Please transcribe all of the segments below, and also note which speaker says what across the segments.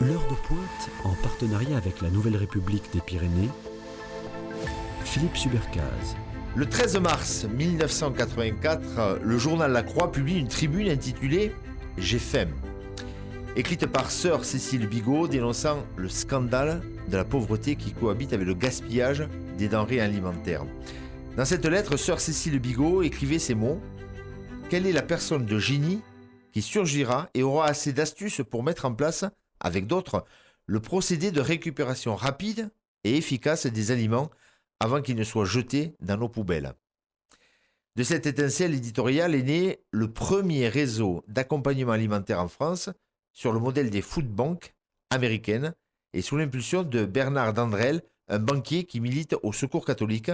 Speaker 1: L'heure de pointe, en partenariat avec la Nouvelle République des Pyrénées, Philippe Subercase.
Speaker 2: Le 13 mars 1984, le journal La Croix publie une tribune intitulée « J'ai faim », écrite par sœur Cécile Bigot, dénonçant le scandale de la pauvreté qui cohabite avec le gaspillage des denrées alimentaires. Dans cette lettre, sœur Cécile Bigot écrivait ces mots : « Quelle est la personne de génie qui surgira et aura assez d'astuces pour mettre en place, avec d'autres, le procédé de récupération rapide et efficace des aliments avant qu'ils ne soient jetés dans nos poubelles ?» De cette étincelle éditoriale est né le premier réseau d'accompagnement alimentaire en France sur le modèle des food banks américaines et sous l'impulsion de Bernard Dandrel, un banquier qui milite au Secours catholique,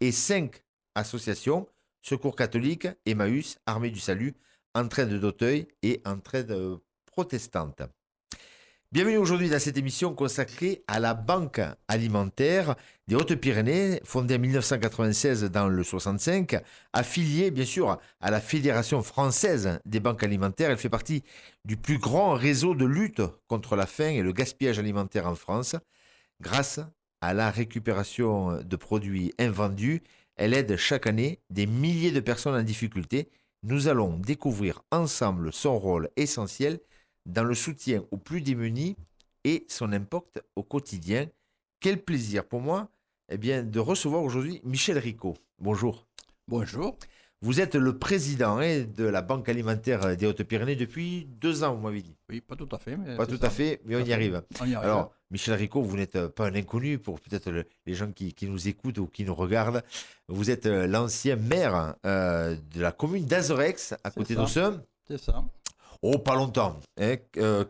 Speaker 2: et 5 associations, Secours catholique, Emmaüs, Armée du Salut, Entraide d'Auteuil et Entraide protestante. Bienvenue aujourd'hui dans cette émission consacrée à la Banque alimentaire des Hautes-Pyrénées, fondée en 1996 dans le 65, affiliée bien sûr à la Fédération française des banques alimentaires. Elle fait partie du plus grand réseau de lutte contre la faim et le gaspillage alimentaire en France. Grâce à la récupération de produits invendus, elle aide chaque année des milliers de personnes en difficulté. Nous allons découvrir ensemble son rôle essentiel dans le soutien aux plus démunis et son impact au quotidien. Quel plaisir pour moi de recevoir aujourd'hui Michel Ricot. Bonjour.
Speaker 3: Bonjour.
Speaker 2: Vous êtes le président de la Banque alimentaire des Hautes-Pyrénées depuis 2 ans, vous m'avez dit.
Speaker 3: Oui, pas tout à fait. Mais
Speaker 2: pas tout à fait, mais on y arrive.
Speaker 3: On y arrive.
Speaker 2: Alors, Michel Ricot, vous n'êtes pas un inconnu pour peut-être les gens qui nous écoutent ou qui nous regardent. Vous êtes l'ancien maire de la commune d'Azerex, à côté d'Aussem.
Speaker 3: C'est ça.
Speaker 2: Oh, pas longtemps,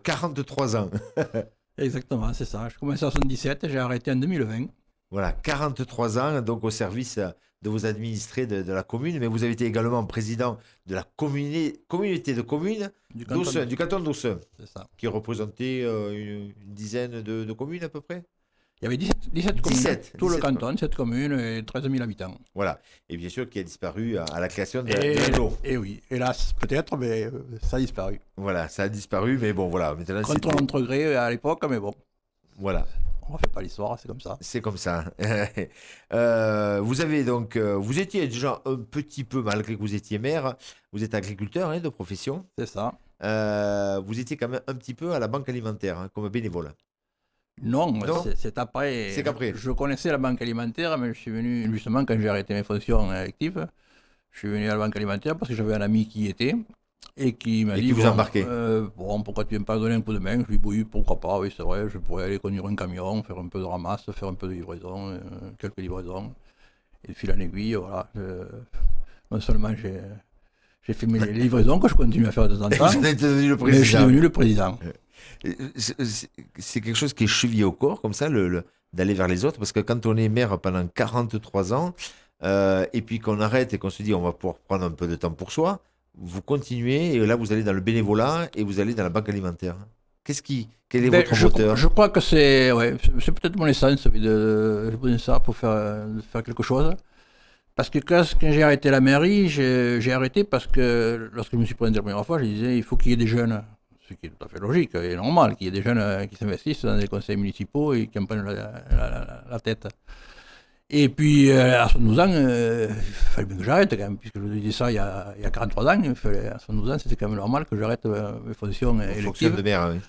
Speaker 2: 43 ans.
Speaker 3: Exactement, c'est ça. Je commençais en 77, j'ai arrêté en 2020.
Speaker 2: Voilà, 43 ans, donc au service de vos administrés de la commune, mais vous avez été également président de la communauté de communes du canton d'Aussem, qui représentait une dizaine de communes à peu près.
Speaker 3: Il y avait 17 communes, tout le canton, 17 communes et 13 000 habitants.
Speaker 2: Voilà, et bien sûr qui a disparu à la création de l'eau.
Speaker 3: Et oui, hélas, peut-être, mais ça a disparu.
Speaker 2: Voilà, ça a disparu, mais bon, voilà. Maintenant,
Speaker 3: contre notre gré à l'époque, mais bon.
Speaker 2: Voilà.
Speaker 3: On ne refait pas l'histoire, c'est comme ça.
Speaker 2: C'est comme ça. Vous avez donc, vous étiez déjà un petit peu, malgré que vous étiez maire, vous êtes agriculteur de profession.
Speaker 3: C'est ça.
Speaker 2: Vous étiez quand même un petit peu à la banque alimentaire comme bénévole.
Speaker 3: Non, c'est après.
Speaker 2: C'est qu'après.
Speaker 3: Je connaissais la banque alimentaire, mais je suis venu, justement, quand j'ai arrêté mes fonctions électives, je suis venu à la banque alimentaire parce que j'avais un ami qui y était et qui m'a dit.
Speaker 2: Qui vous a embarqué.
Speaker 3: Pourquoi tu ne viens pas donner un coup de main? Je lui ai dit oui, pourquoi pas, oui, c'est vrai, je pourrais aller conduire un camion, faire un peu de ramasse, faire un peu de livraison, quelques livraisons. Et de fil en aiguille, voilà. Non seulement j'ai fait mes livraisons que je continue à faire de temps en temps,
Speaker 2: vous êtes devenu le président.
Speaker 3: Mais je suis devenu le président.
Speaker 2: C'est quelque chose qui est chevillé au corps, comme ça, d'aller vers les autres, parce que quand on est maire pendant 43 ans, et puis qu'on arrête et qu'on se dit on va pouvoir prendre un peu de temps pour soi, vous continuez, et là vous allez dans le bénévolat, et vous allez dans la banque alimentaire. Quel est votre moteur?
Speaker 3: Je crois que c'est peut-être mon essence, de poser ça pour faire quelque chose. Parce que quand j'ai arrêté la mairie, j'ai arrêté parce que lorsque je me suis présenté la première fois, je disais il faut qu'il y ait des jeunes. Ce qui est tout à fait logique et normal, qu'il y ait des jeunes qui s'investissent dans des conseils municipaux et qui en prennent la tête. Et puis, à 72 ans, il fallait bien que j'arrête quand même, puisque je vous disais ça il y a 43 ans, à 72 ans, c'était quand même normal que j'arrête mes fonctions électives.
Speaker 2: De maire, oui.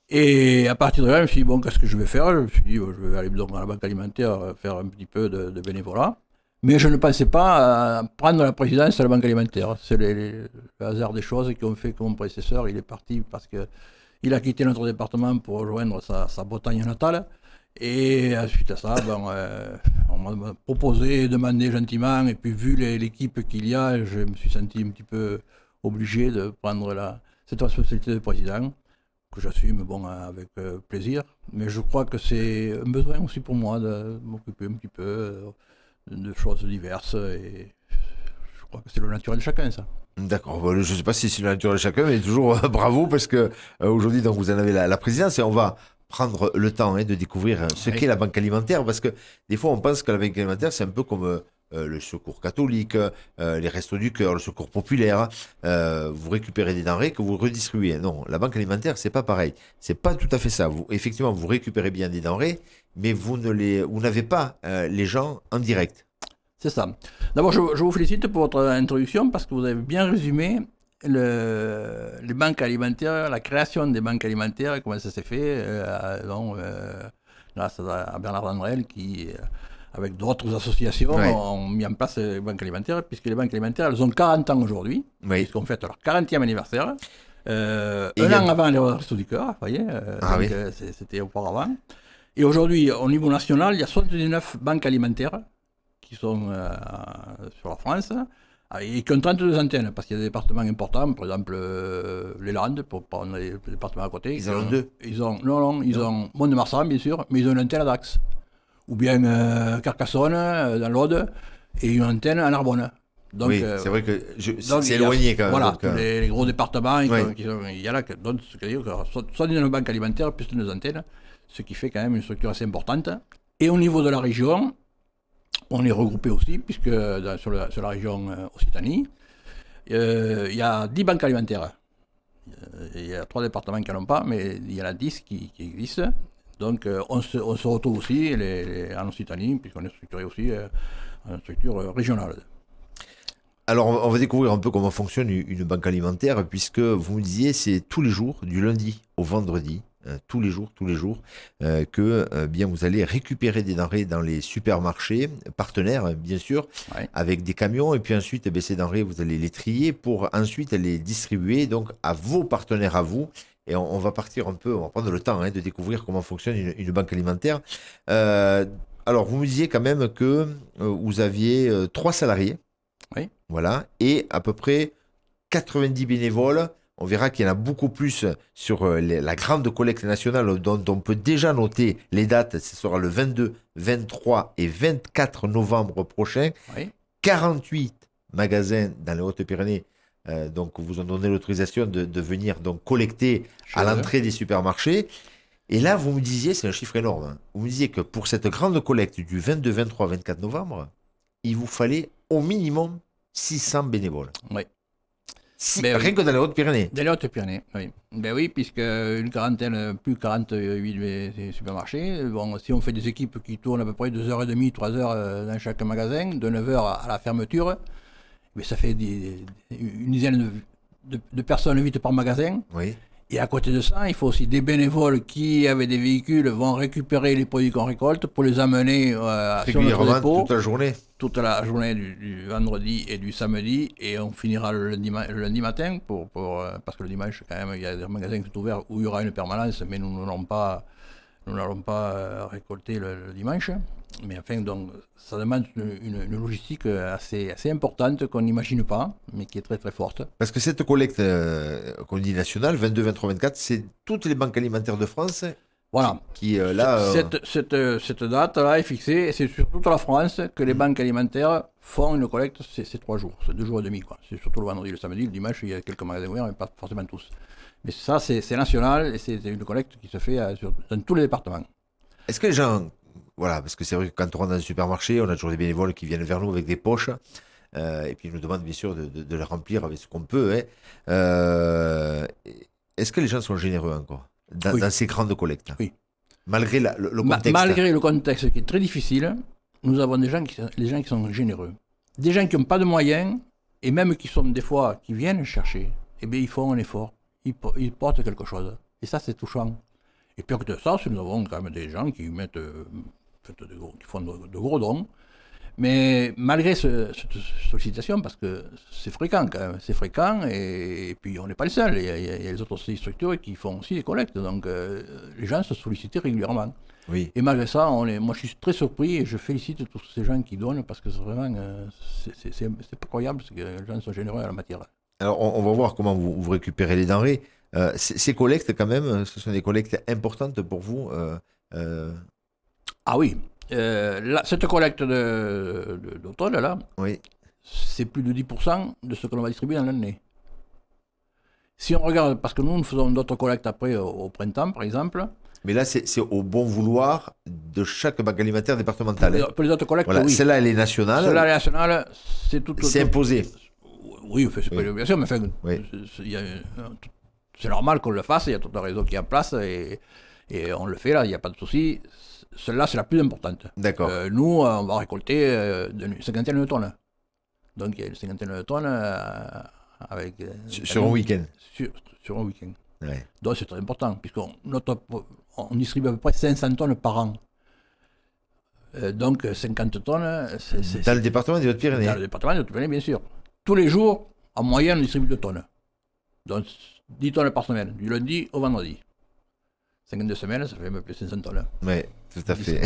Speaker 3: Et à partir de là, je me suis dit, bon, qu'est-ce que je vais faire? Je me suis dit, je vais aller donc à la banque alimentaire faire un petit peu de bénévolat. Mais je ne pensais pas prendre la présidence de la banque alimentaire. C'est le hasard des choses qui ont fait que mon prédécesseur, il est parti parce qu'il a quitté notre département pour rejoindre sa Bretagne natale. Et suite à ça, on m'a proposé, demandé gentiment, et puis vu l'équipe qu'il y a, je me suis senti un petit peu obligé de prendre cette responsabilité de président, que j'assume avec plaisir. Mais je crois que c'est un besoin aussi pour moi de m'occuper un petit peu de choses diverses, et je crois que c'est le naturel de chacun, ça.
Speaker 2: D'accord, je ne sais pas si c'est le naturel de chacun, mais toujours bravo, parce que aujourd'hui, donc, vous en avez la présidence, et on va prendre le temps de découvrir ce qu'est la banque alimentaire, parce que des fois, on pense que la banque alimentaire, c'est un peu comme le secours catholique, les restos du cœur, le secours populaire. Vous récupérez des denrées que vous redistribuez. Non, la banque alimentaire, c'est pas pareil. C'est pas tout à fait ça. Effectivement, vous récupérez bien des denrées, mais vous n'avez pas les gens en direct.
Speaker 3: C'est ça. D'abord, je vous félicite pour votre introduction parce que vous avez bien résumé les banques alimentaires, la création des banques alimentaires, comment ça s'est fait, grâce à Bernard Dandrel qui, avec d'autres associations, ont mis en place les banques alimentaires, puisque les banques alimentaires, elles ont 40 ans aujourd'hui, puisqu'on fête leur 40e anniversaire, un an avant les Restos du Cœur, vous voyez, c'était auparavant. Et aujourd'hui, au niveau national, il y a 79 banques alimentaires qui sont sur la France, et qui ont 32 antennes, parce qu'il y a des départements importants, par exemple les Landes, pour prendre les départements à côté.
Speaker 2: Ils en ont deux.
Speaker 3: Ils ont Mont-de-Marsan, bien sûr, mais ils ont une antenne à Dax. Ou bien Carcassonne, dans l'Aude, et une antenne à Narbonne. Donc,
Speaker 2: oui, c'est vrai que c'est éloigné quand même.
Speaker 3: Voilà,
Speaker 2: donc,
Speaker 3: les gros départements, il y a là, donc, soit une banque alimentaire, plus une antenne, ce qui fait quand même une structure assez importante. Et au niveau de la région, on est regroupé aussi, puisque sur la région Occitanie, il y a 10 banques alimentaires. Il y a 3 départements qui n'en ont pas, mais il y en a 10 qui existent. Donc on se retrouve aussi en Occitanie, puisqu'on est structuré aussi en structure régionale.
Speaker 2: Alors on va découvrir un peu comment fonctionne une banque alimentaire, puisque vous me disiez c'est tous les jours, du lundi au vendredi, tous les jours, que bien vous allez récupérer des denrées dans les supermarchés partenaires, bien sûr, avec des camions, et puis ensuite ces denrées vous allez les trier pour ensuite les distribuer donc à vos partenaires à vous. Et on va partir un peu, on va prendre le temps de découvrir comment fonctionne une banque alimentaire. Alors vous me disiez quand même que vous aviez 3 salariés, voilà, et à peu près 90 bénévoles. On verra qu'il y en a beaucoup plus sur la grande collecte nationale dont on peut déjà noter les dates. Ce sera le 22, 23 et 24 novembre prochain. 48 magasins dans les Hautes-Pyrénées donc vous ont donné l'autorisation de venir donc collecter à l'entrée des supermarchés. Et là, vous me disiez, c'est un chiffre énorme, vous me disiez que pour cette grande collecte du 22, 23, 24 novembre, il vous fallait au minimum 600 bénévoles.
Speaker 3: Oui.
Speaker 2: Rien que dans les Hautes-Pyrénées.
Speaker 3: Dans les Hautes-Pyrénées, oui. Ben oui, puisque une quarantaine, plus 48 supermarchés. Bon, si on fait des équipes qui tournent à peu près 2h30, 3h dans chaque magasin, de 9h à la fermeture, mais ça fait une dizaine de personnes vite par magasin.
Speaker 2: Oui.
Speaker 3: Et à côté de ça, il faut aussi des bénévoles qui, avec des véhicules, vont récupérer les produits qu'on récolte pour les amener sur notre dépôt.
Speaker 2: Toute la journée.
Speaker 3: Toute la journée du vendredi et du samedi. Et on finira le lundi matin, parce que le dimanche, quand même, il y a des magasins qui sont ouverts où il y aura une permanence, mais nous n'allons pas récolter le dimanche. Mais enfin, donc, ça demande une logistique assez importante qu'on n'imagine pas, mais qui est très très forte.
Speaker 2: Parce que cette collecte, qu'on dit nationale, 22, 23, 24, c'est toutes les banques alimentaires de France.
Speaker 3: Voilà. Cette date-là est fixée, et c'est sur toute la France que les banques alimentaires font une collecte, c'est 3 jours, c'est 2 jours et demi, quoi. C'est surtout le vendredi, le samedi, le dimanche, il y a quelques magasins ouverts, mais pas forcément tous. Mais ça, c'est national, et c'est une collecte qui se fait dans tous les départements.
Speaker 2: Est-ce que les gens... Voilà, parce que c'est vrai que quand on rentre dans un supermarché, on a toujours des bénévoles qui viennent vers nous avec des poches, et puis ils nous demandent bien sûr de les remplir avec ce qu'on peut. Est-ce que les gens sont généreux encore dans ces grandes collectes?
Speaker 3: Oui.
Speaker 2: Malgré le contexte.
Speaker 3: Malgré le contexte qui est très difficile, nous avons des gens qui sont généreux. Des gens qui n'ont pas de moyens, et même qui sont des fois, qui viennent chercher, eh bien ils font un effort, ils portent quelque chose. Et ça, c'est touchant. Et puis que ça, nous avons quand même des gens qui mettent... qui font de gros dons, mais malgré cette sollicitation, parce que c'est fréquent quand même, et puis on n'est pas les seuls, il y a les autres structures qui font aussi des collectes, donc les gens se sollicitent régulièrement.
Speaker 2: Oui.
Speaker 3: Et malgré ça, moi je suis très surpris et je félicite tous ces gens qui donnent, parce que c'est vraiment, c'est incroyable, que les gens sont généreux à la matière.
Speaker 2: Alors on va voir comment vous récupérez les denrées. Ces collectes quand même, ce sont des collectes importantes pour vous
Speaker 3: Ah oui, cette collecte d'automne, là, c'est plus de 10% de ce que l'on va distribuer dans l'année. Si on regarde, parce que nous faisons d'autres collectes après, au printemps par exemple,
Speaker 2: Mais là, c'est au bon vouloir de chaque banque alimentaire départementale. Hein.
Speaker 3: Pour les autres collectes,
Speaker 2: Voilà,
Speaker 3: oui.
Speaker 2: celle-là, elle est nationale.
Speaker 3: Celle-là, elle est nationale, c'est tout.
Speaker 2: C'est imposé.
Speaker 3: Oui, enfin, c'est pas une obligation, mais enfin,
Speaker 2: Oui.
Speaker 3: c'est normal qu'on le fasse, il y a tout un réseau qui est en place et on le fait là, il n'y a pas de souci. Celle-là, c'est la plus importante.
Speaker 2: D'accord.
Speaker 3: Nous, on va récolter une cinquantaine de tonnes. Donc il y a une cinquantaine de tonnes avec.
Speaker 2: Sur un week-end.
Speaker 3: Sur un week-end.
Speaker 2: Ouais.
Speaker 3: Donc c'est très important, puisqu'on on distribue à peu près 500 tonnes par an. Donc 50 tonnes, c'est.
Speaker 2: Dans le département des Hautes-Pyrénées.
Speaker 3: Dans le département des Hautes-Pyrénées, bien sûr. Tous les jours, en moyenne, on distribue 2 tonnes. Donc 10 tonnes par semaine, du lundi au vendredi. 52 semaines, ça fait un peu plus de 500 tonnes.
Speaker 2: Oui, tout à fait.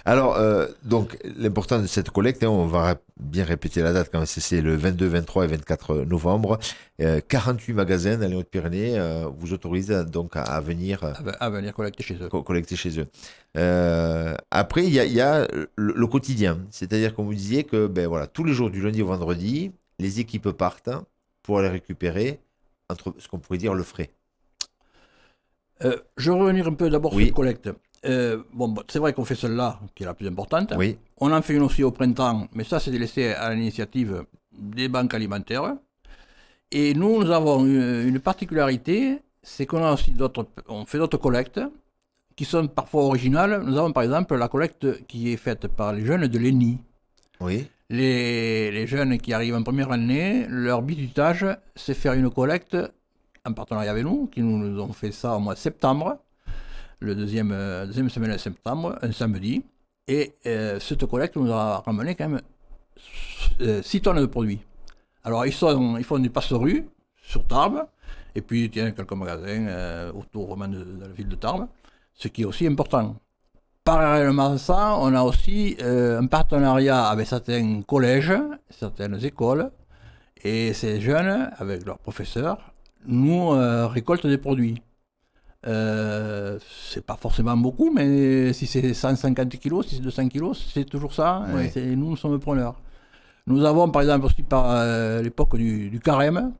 Speaker 2: Alors, donc, l'important de cette collecte, hein, on va bien répéter la date quand même, c'est le 22, 23 et 24 novembre. 48 magasins dans les Hautes-Pyrénées vous autorisent donc à venir,
Speaker 3: À venir collecter chez eux.
Speaker 2: collecter chez eux. Après, il y a le quotidien. C'est-à-dire, comme vous disiez, que ben, voilà, tous les jours, du lundi au vendredi, les équipes partent pour aller récupérer entre ce qu'on pourrait dire le frais.
Speaker 3: Je vais revenir un peu d'abord
Speaker 2: Oui.
Speaker 3: sur la collecte. C'est vrai qu'on fait celle-là, qui est la plus importante.
Speaker 2: Oui,
Speaker 3: On en fait une aussi au printemps, mais ça, c'est laissé à l'initiative des banques alimentaires. Et nous avons une particularité, c'est qu'on a aussi on fait d'autres collectes qui sont parfois originales. Nous avons par exemple la collecte qui est faite par les jeunes de l'ENI.
Speaker 2: oui,
Speaker 3: Les jeunes qui arrivent en première année, leur bitutage, c'est faire une collecte en partenariat avec nous, qui nous ont fait ça au mois de septembre, le deuxième semaine de septembre, un samedi. Et cette collecte nous a ramené quand même 6 tonnes de produits. Alors ils font du passe-rue sur Tarbes, et puis il y a quelques magasins autour vraiment de la ville de Tarbes, ce qui est aussi important. Parallèlement à ça, on a aussi un partenariat avec certains collèges, certaines écoles, et ces jeunes, avec leurs professeurs, nous récoltent des produits. C'est pas forcément beaucoup, mais si c'est 150 kilos, si c'est 200 kilos, c'est toujours ça,
Speaker 2: Oui.
Speaker 3: et nous sommes preneurs. Nous avons par exemple aussi par l'époque du carême,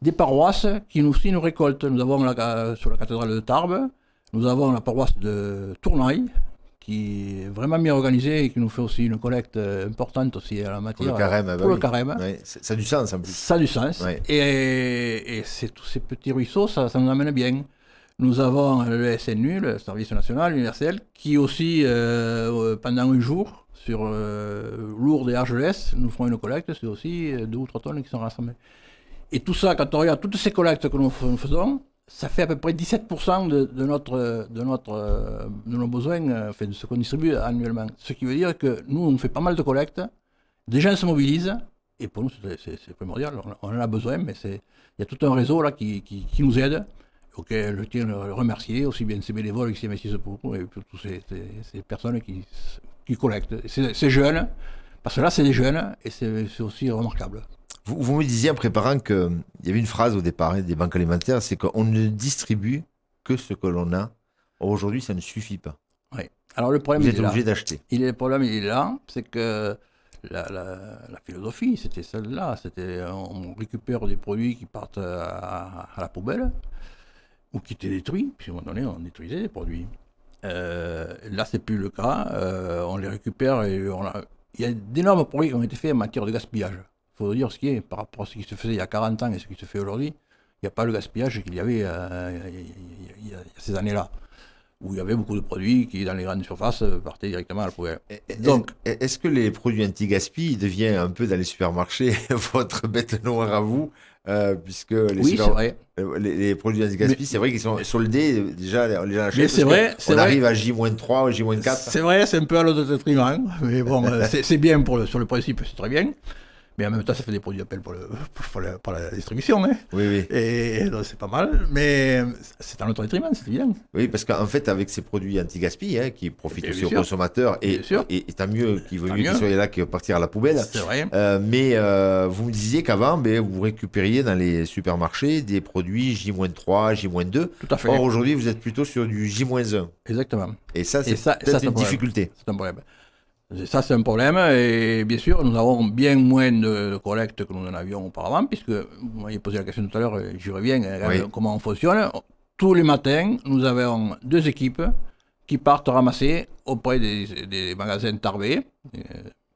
Speaker 3: des paroisses qui nous aussi nous récoltent. Nous avons sur la cathédrale de Tarbes, nous avons la paroisse de Tournaille, qui est vraiment bien organisée et qui nous fait aussi une collecte importante aussi à la matière.
Speaker 2: pour le carême. bah
Speaker 3: Pour le
Speaker 2: oui.
Speaker 3: carême.
Speaker 2: Ouais, ça a du sens en plus.
Speaker 3: Ça a du sens.
Speaker 2: Ouais.
Speaker 3: Et c'est tous ces petits ruisseaux, ça nous amène bien. Nous avons le SNU, le Service National Universel, qui aussi, pendant un jour, sur Lourdes et Argelès, nous ferons une collecte. C'est aussi 2 ou 3 tonnes qui sont rassemblées. Et tout ça, quand on regarde toutes ces collectes que nous faisons, ça fait à peu près 17% de nos besoins, enfin, de ce qu'on distribue annuellement. Ce qui veut dire que nous, on fait pas mal de collectes, des gens se mobilisent, et pour nous, c'est primordial, on en a besoin, mais il y a tout un réseau là qui nous aide, auquel je tiens à le remercier, aussi bien ces bénévoles qui s'investissent pour nous, et pour toutes ces personnes qui collectent. C'est jeunes, parce que là, c'est des jeunes, et c'est aussi remarquable.
Speaker 2: Vous me disiez en préparant qu'il y avait une phrase au départ des banques alimentaires, c'est qu'on ne distribue que ce que l'on a. Or, aujourd'hui, ça ne suffit pas.
Speaker 3: Oui. Alors le problème,
Speaker 2: Vous
Speaker 3: il
Speaker 2: êtes
Speaker 3: est là.
Speaker 2: obligé d'acheter.
Speaker 3: Le problème, il est là, c'est que la philosophie, c'était celle-là. On récupère des produits qui partent à la poubelle ou qui étaient détruits. Puis à un moment donné, on détruisait des produits. Là, c'est plus le cas. On les récupère et il y a d'énormes progrès qui ont été faits en matière de gaspillage. Il faut dire ce qui est par rapport à ce qui se faisait il y a 40 ans et ce qui se fait aujourd'hui. Il n'y a pas le gaspillage qu'il y avait il y a ces années-là, où il y avait beaucoup de produits qui, dans les grandes surfaces, partaient directement à la poubelle. Donc,
Speaker 2: est-ce que les produits anti-gaspi deviennent un peu dans les supermarchés votre bête noire à vous puisque
Speaker 3: oui, c'est vrai.
Speaker 2: Les produits anti-gaspi, c'est vrai qu'ils sont soldés, déjà les gens achètent.
Speaker 3: Mais c'est vrai.
Speaker 2: On arrive à J-3 ou J-4.
Speaker 3: C'est vrai, c'est un peu à l'autre détriment, mais bon, c'est bien sur le principe, c'est très bien. Mais en même temps, ça fait des produits d'appel pour la distribution. Hein.
Speaker 2: Oui, oui.
Speaker 3: Et donc, c'est pas mal, mais c'est un autre détriment, c'est évident.
Speaker 2: Oui, parce qu'en fait, avec ces produits anti-gaspi, qui profitent
Speaker 3: Bien
Speaker 2: aussi aux
Speaker 3: sûr.
Speaker 2: consommateurs, et tant mieux qu'il vaut mieux qu'ils soient là que partir à la poubelle.
Speaker 3: C'est vrai.
Speaker 2: Mais vous me disiez qu'avant, vous récupériez dans les supermarchés des produits J-3, J-2.
Speaker 3: Tout à fait.
Speaker 2: Or, aujourd'hui, vous êtes plutôt sur du J-1.
Speaker 3: Exactement.
Speaker 2: Et ça, c'est
Speaker 3: c'est
Speaker 2: peut-être
Speaker 3: un
Speaker 2: une
Speaker 3: problème.
Speaker 2: difficulté.
Speaker 3: C'est un problème. Ça, c'est un problème, et bien sûr, nous avons bien moins de collectes que nous en avions auparavant, puisque vous m'avez posé la question tout à l'heure, j'y reviens,
Speaker 2: Oui.
Speaker 3: comment on fonctionne. tous les matins, nous avons 2 équipes qui partent ramasser auprès des magasins Tarbé,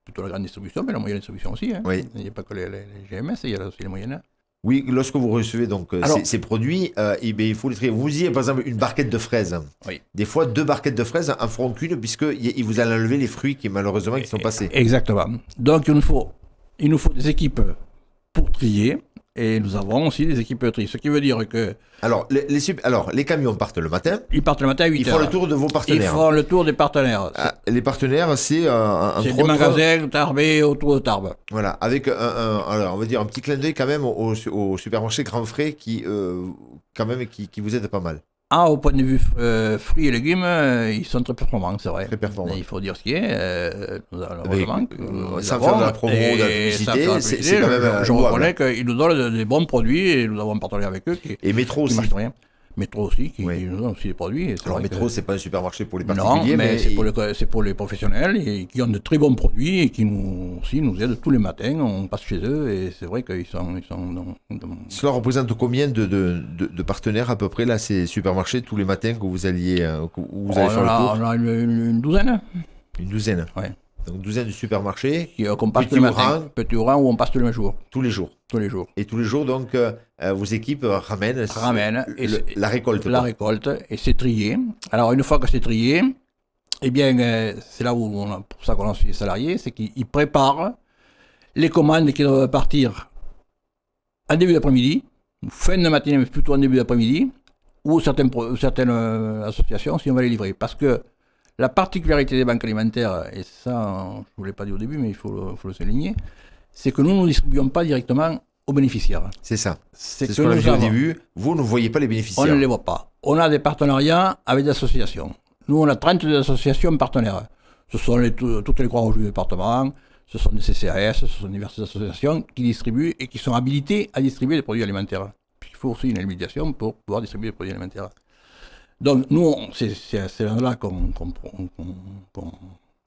Speaker 3: plutôt la grande distribution, mais la moyenne distribution aussi. Hein.
Speaker 2: Oui.
Speaker 3: Il n'y a pas que les GMS, il y a aussi les moyennes.
Speaker 2: Oui, lorsque vous recevez donc ces produits, il faut les trier. Vous disiez par exemple une barquette de fraises.
Speaker 3: Oui.
Speaker 2: Des fois, 2 barquettes de fraises en feront qu'une, puisqu'il vous a enlevé les fruits qui malheureusement qui sont passés.
Speaker 3: Exactement. Donc il nous faut des équipes pour trier, et nous avons aussi des équipes de tri. Ce qui veut dire que...
Speaker 2: Alors, les camions partent le matin.
Speaker 3: Ils partent le matin à 8h.
Speaker 2: Ils font le tour de vos partenaires.
Speaker 3: Ils font le tour des partenaires.
Speaker 2: Les partenaires, c'est
Speaker 3: C'est des magasins Tarbé autour de Tarbes.
Speaker 2: Voilà, avec alors on va dire un petit clin d'œil quand même au supermarché Grand Frais qui vous aide pas mal.
Speaker 3: Ah, au point de vue fruits et légumes, ils sont très performants, c'est vrai.
Speaker 2: Très performants.
Speaker 3: Il faut dire ce qui est.
Speaker 2: Sans faire de la promo ou de la publicité, c'est quand même
Speaker 3: je reconnais qu'ils nous donnent des bons produits et nous avons un partenariat avec eux
Speaker 2: et Métro aussi.
Speaker 3: Métro aussi, qui nous donne aussi des produits.
Speaker 2: Alors Métro, c'est pas un supermarché pour les particuliers,
Speaker 3: non, mais c'est pour les professionnels et qui ont de très bons produits et qui nous aident tous les matins. On passe chez eux et c'est vrai qu'ils sont
Speaker 2: Cela représente combien de partenaires à peu près là, ces supermarchés tous les matins que vous allez faire le tour?
Speaker 3: On a une douzaine.
Speaker 2: Une douzaine.
Speaker 3: Ouais.
Speaker 2: Donc, 12 de supermarchés.
Speaker 3: Qu'on passe tous les matins. Petit Oran où on passe tous les jours.
Speaker 2: Tous les jours.
Speaker 3: Tous les jours.
Speaker 2: Et tous les jours, donc, vos équipes ramènent la récolte.
Speaker 3: La récolte, et c'est trié. Alors, une fois que c'est trié, eh bien, c'est là où pour ça qu'on a suivi les salariés, c'est qu'ils préparent les commandes qui doivent partir en début d'après-midi, fin de matinée, mais plutôt en début d'après-midi, ou certaines associations, si on va les livrer. Parce que la particularité des banques alimentaires, et ça, je ne vous l'ai pas dit au début, mais il faut le souligner, c'est que nous ne distribuons pas directement aux bénéficiaires.
Speaker 2: C'est ça.
Speaker 3: C'est
Speaker 2: ce qu'on a dit au début. Vous ne voyez pas les bénéficiaires.
Speaker 3: On ne les voit pas. On a des partenariats avec des associations. Nous, on a 32 associations partenaires. Ce sont toutes les Croix-Rouges du département, ce sont des CCAS, ce sont diverses associations qui distribuent et qui sont habilitées à distribuer des produits alimentaires. Il faut aussi une habilitation pour pouvoir distribuer des produits alimentaires. Donc, nous, c'est là qu'on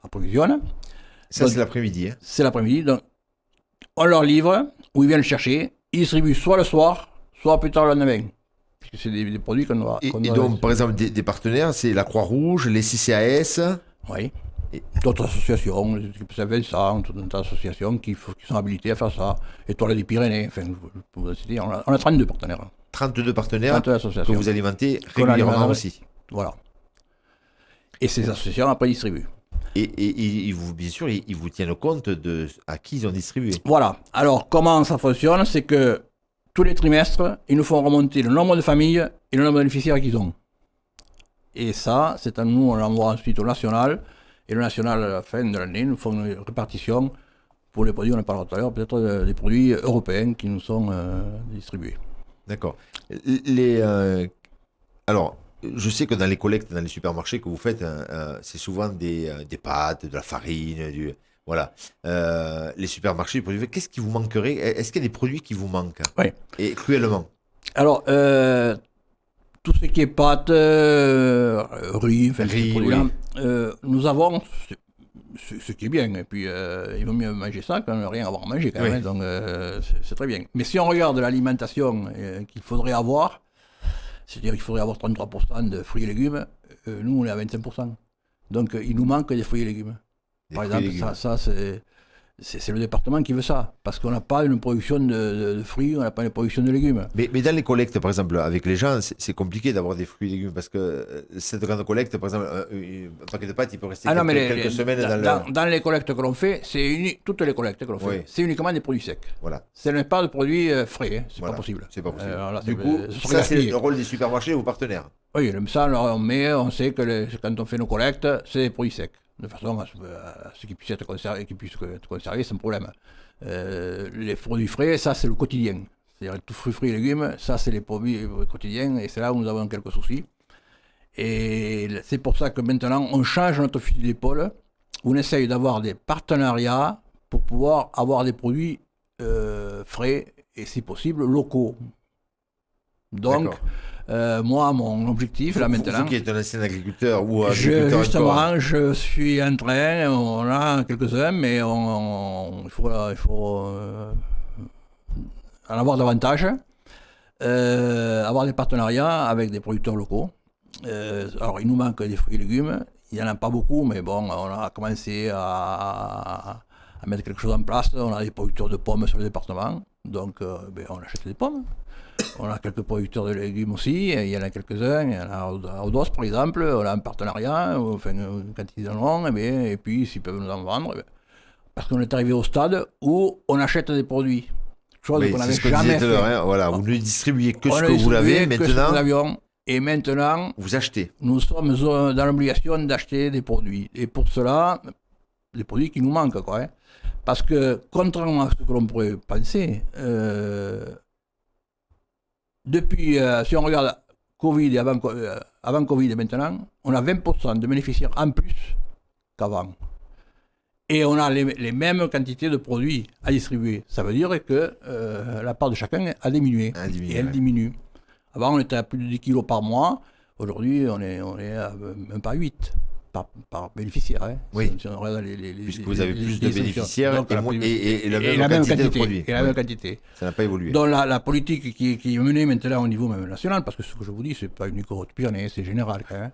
Speaker 3: approvisionne.
Speaker 2: Ça, donc, c'est l'après-midi. Hein.
Speaker 3: C'est l'après-midi. Donc, on leur livre, où ils viennent le chercher. Ils distribuent soit le soir, soit plus tard le lendemain. Puisque c'est des produits qu'on doit...
Speaker 2: Et donc, par exemple, des partenaires, c'est la Croix-Rouge, les CCAS.
Speaker 3: Oui. D'autres associations, les équipes Saint-Vincent, toutes les associations qui sont habilitées à faire ça. Étoile des Pyrénées, enfin, pour vous citer, on a 32 partenaires.
Speaker 2: 32 partenaires que vous alimentez régulièrement aussi.
Speaker 3: Voilà. Et ces associations après distribuent.
Speaker 2: Et bien sûr, ils vous tiennent compte de à qui ils ont distribué.
Speaker 3: Voilà. Alors, comment ça fonctionne? C'est que tous les trimestres, ils nous font remonter le nombre de familles et le nombre de bénéficiaires qu'ils ont. Et ça, c'est à nous, on l'envoie ensuite au national. Et le national, à la fin de l'année, nous font une répartition pour les produits, on en parlera tout à l'heure, peut-être des produits européens qui nous sont distribués.
Speaker 2: D'accord. Alors, je sais que dans les collectes, dans les supermarchés que vous faites, c'est souvent des pâtes, de la farine, voilà. Les supermarchés, qu'est-ce qui vous manquerait? Est-ce qu'il y a des produits qui vous manquent?
Speaker 3: Oui.
Speaker 2: Et cruellement?
Speaker 3: Alors, tout ce qui est pâtes, riz, enfin, ces produits-là, nous avons ce qui est bien. Et puis, il vaut mieux manger ça que ne rien avoir à manger quand même. Oui. Donc, c'est très bien. Mais si on regarde l'alimentation qu'il faudrait avoir, c'est-à-dire qu'il faudrait avoir 33% de fruits et légumes, nous, on est à 25%. Donc, il nous manque des fruits et légumes. Par exemple, ça c'est le département qui veut ça, parce qu'on n'a pas une production de fruits, on n'a pas une production de légumes.
Speaker 2: Mais dans les collectes, par exemple, avec les gens, c'est compliqué d'avoir des fruits et légumes, parce que cette grande collecte, par exemple, un paquet de pâtes, il peut rester quelques semaines
Speaker 3: dans les collectes que l'on fait, toutes les collectes que l'on fait, c'est uniquement des produits secs.
Speaker 2: Voilà.
Speaker 3: Ce n'est pas de produits frais, c'est pas possible.
Speaker 2: C'est pas possible. Là, du coup, ça c'est le rôle des supermarchés et vos partenaires.
Speaker 3: Oui, ça, on sait que quand on fait nos collectes, c'est des produits secs. De façon à ce qu'ils puissent être conservés sans problème. Les produits frais, ça c'est le quotidien. C'est-à-dire tout fruits et légumes, ça c'est les produits quotidiens et c'est là où nous avons quelques soucis. Et c'est pour ça que maintenant on change notre fusil d'épaule, on essaye d'avoir des partenariats pour pouvoir avoir des produits frais et si possible locaux. Donc, moi, mon objectif, là maintenant...
Speaker 2: Vous qui êtes un ancien agriculteur ou agriculteur
Speaker 3: justement,
Speaker 2: encore.
Speaker 3: je suis en train, on a quelques-uns, mais il faut en avoir davantage. Avoir des partenariats avec des producteurs locaux. Alors, il nous manque des fruits et légumes. Il n'y en a pas beaucoup, mais bon, on a commencé à mettre quelque chose en place. On a des producteurs de pommes sur le département, donc on achète des pommes. On a quelques producteurs de légumes aussi, il y en a quelques-uns. Il y en a à Audos, par exemple, on a un partenariat, enfin, quand ils en ont, et puis s'ils peuvent nous en vendre. Parce qu'on est arrivé au stade où on achète des produits. Chose qu'on n'avait jamais fait.
Speaker 2: Voilà, vous ne distribuez que ce que vous l'avez, maintenant.
Speaker 3: Et maintenant,
Speaker 2: vous achetez.
Speaker 3: Nous sommes dans l'obligation d'acheter des produits. Et pour cela, des produits qui nous manquent, quoi. Hein. Parce que, contrairement à ce que l'on pourrait penser, depuis, si on regarde Covid et avant Covid et maintenant, on a 20% de bénéficiaires en plus qu'avant. Et on a les mêmes quantités de produits à distribuer. Ça veut dire que la part de chacun a diminué. Et elle diminue. Avant, on était à plus de 10 kilos par mois. Aujourd'hui, on est à même pas 8 par bénéficiaire. Hein.
Speaker 2: Oui.
Speaker 3: Si on regarde
Speaker 2: puisque vous avez plus de bénéficiaires et la même quantité de produits.
Speaker 3: Et la même quantité.
Speaker 2: Ça n'a pas évolué.
Speaker 3: Donc la politique qui est menée maintenant au niveau même national, parce que ce que je vous dis, ce n'est pas unique aux Hautes-Pyrénées, c'est général quand même.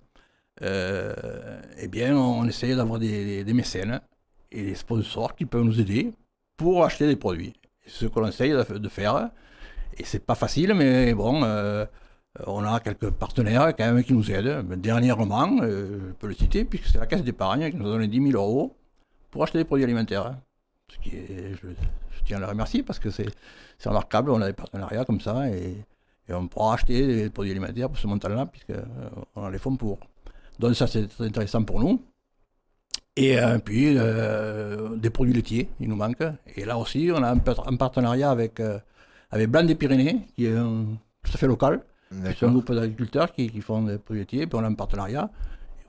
Speaker 3: Eh bien, on essaye d'avoir des mécènes et des sponsors qui peuvent nous aider pour acheter des produits. C'est ce que l'on essaye de faire. Et c'est pas facile, mais bon, on a quelques partenaires quand même qui nous aident. Dernièrement, je peux le citer, puisque c'est la Caisse d'épargne qui nous a donné 10 000 euros pour acheter des produits alimentaires. Ce qui est, je tiens à le remercier parce que c'est remarquable, on a des partenariats comme ça et on pourra acheter des produits alimentaires pour ce montant-là, puisqu'on a les fonds pour. Donc ça, c'est très intéressant pour nous. Et puis, des produits laitiers, il nous manque. Et là aussi, on a un partenariat avec Blanc des Pyrénées, qui est tout à fait local. C'est un groupe d'agriculteurs qui font des produits laitiers, puis on a un partenariat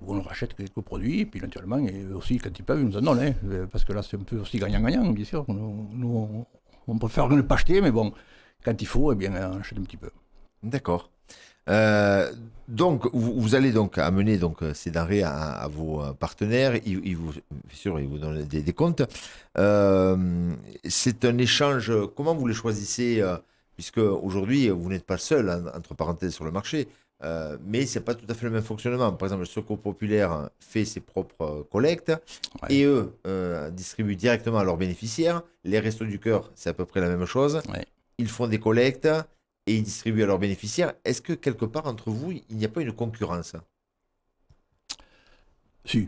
Speaker 3: où on rachète quelques produits, et puis naturellement, et aussi quand ils peuvent, ils nous en donnent, hein, parce que là c'est un peu aussi gagnant-gagnant, bien sûr. Nous on préfère ne pas acheter, mais bon, quand il faut, eh bien, on achète un petit peu.
Speaker 2: D'accord. Donc, vous allez donc amener donc, ces denrées à vos partenaires, ils vous donnent des comptes. C'est un échange, comment vous les choisissez puisque aujourd'hui, vous n'êtes pas seul, entre parenthèses, sur le marché, mais ce n'est pas tout à fait le même fonctionnement. Par exemple, le Secours Populaire fait ses propres collectes et eux distribuent directement à leurs bénéficiaires. Les Restos du Cœur, c'est à peu près la même chose. Ouais. Ils font des collectes et ils distribuent à leurs bénéficiaires. Est-ce que quelque part, entre vous, il n'y a pas une concurrence?
Speaker 3: Si.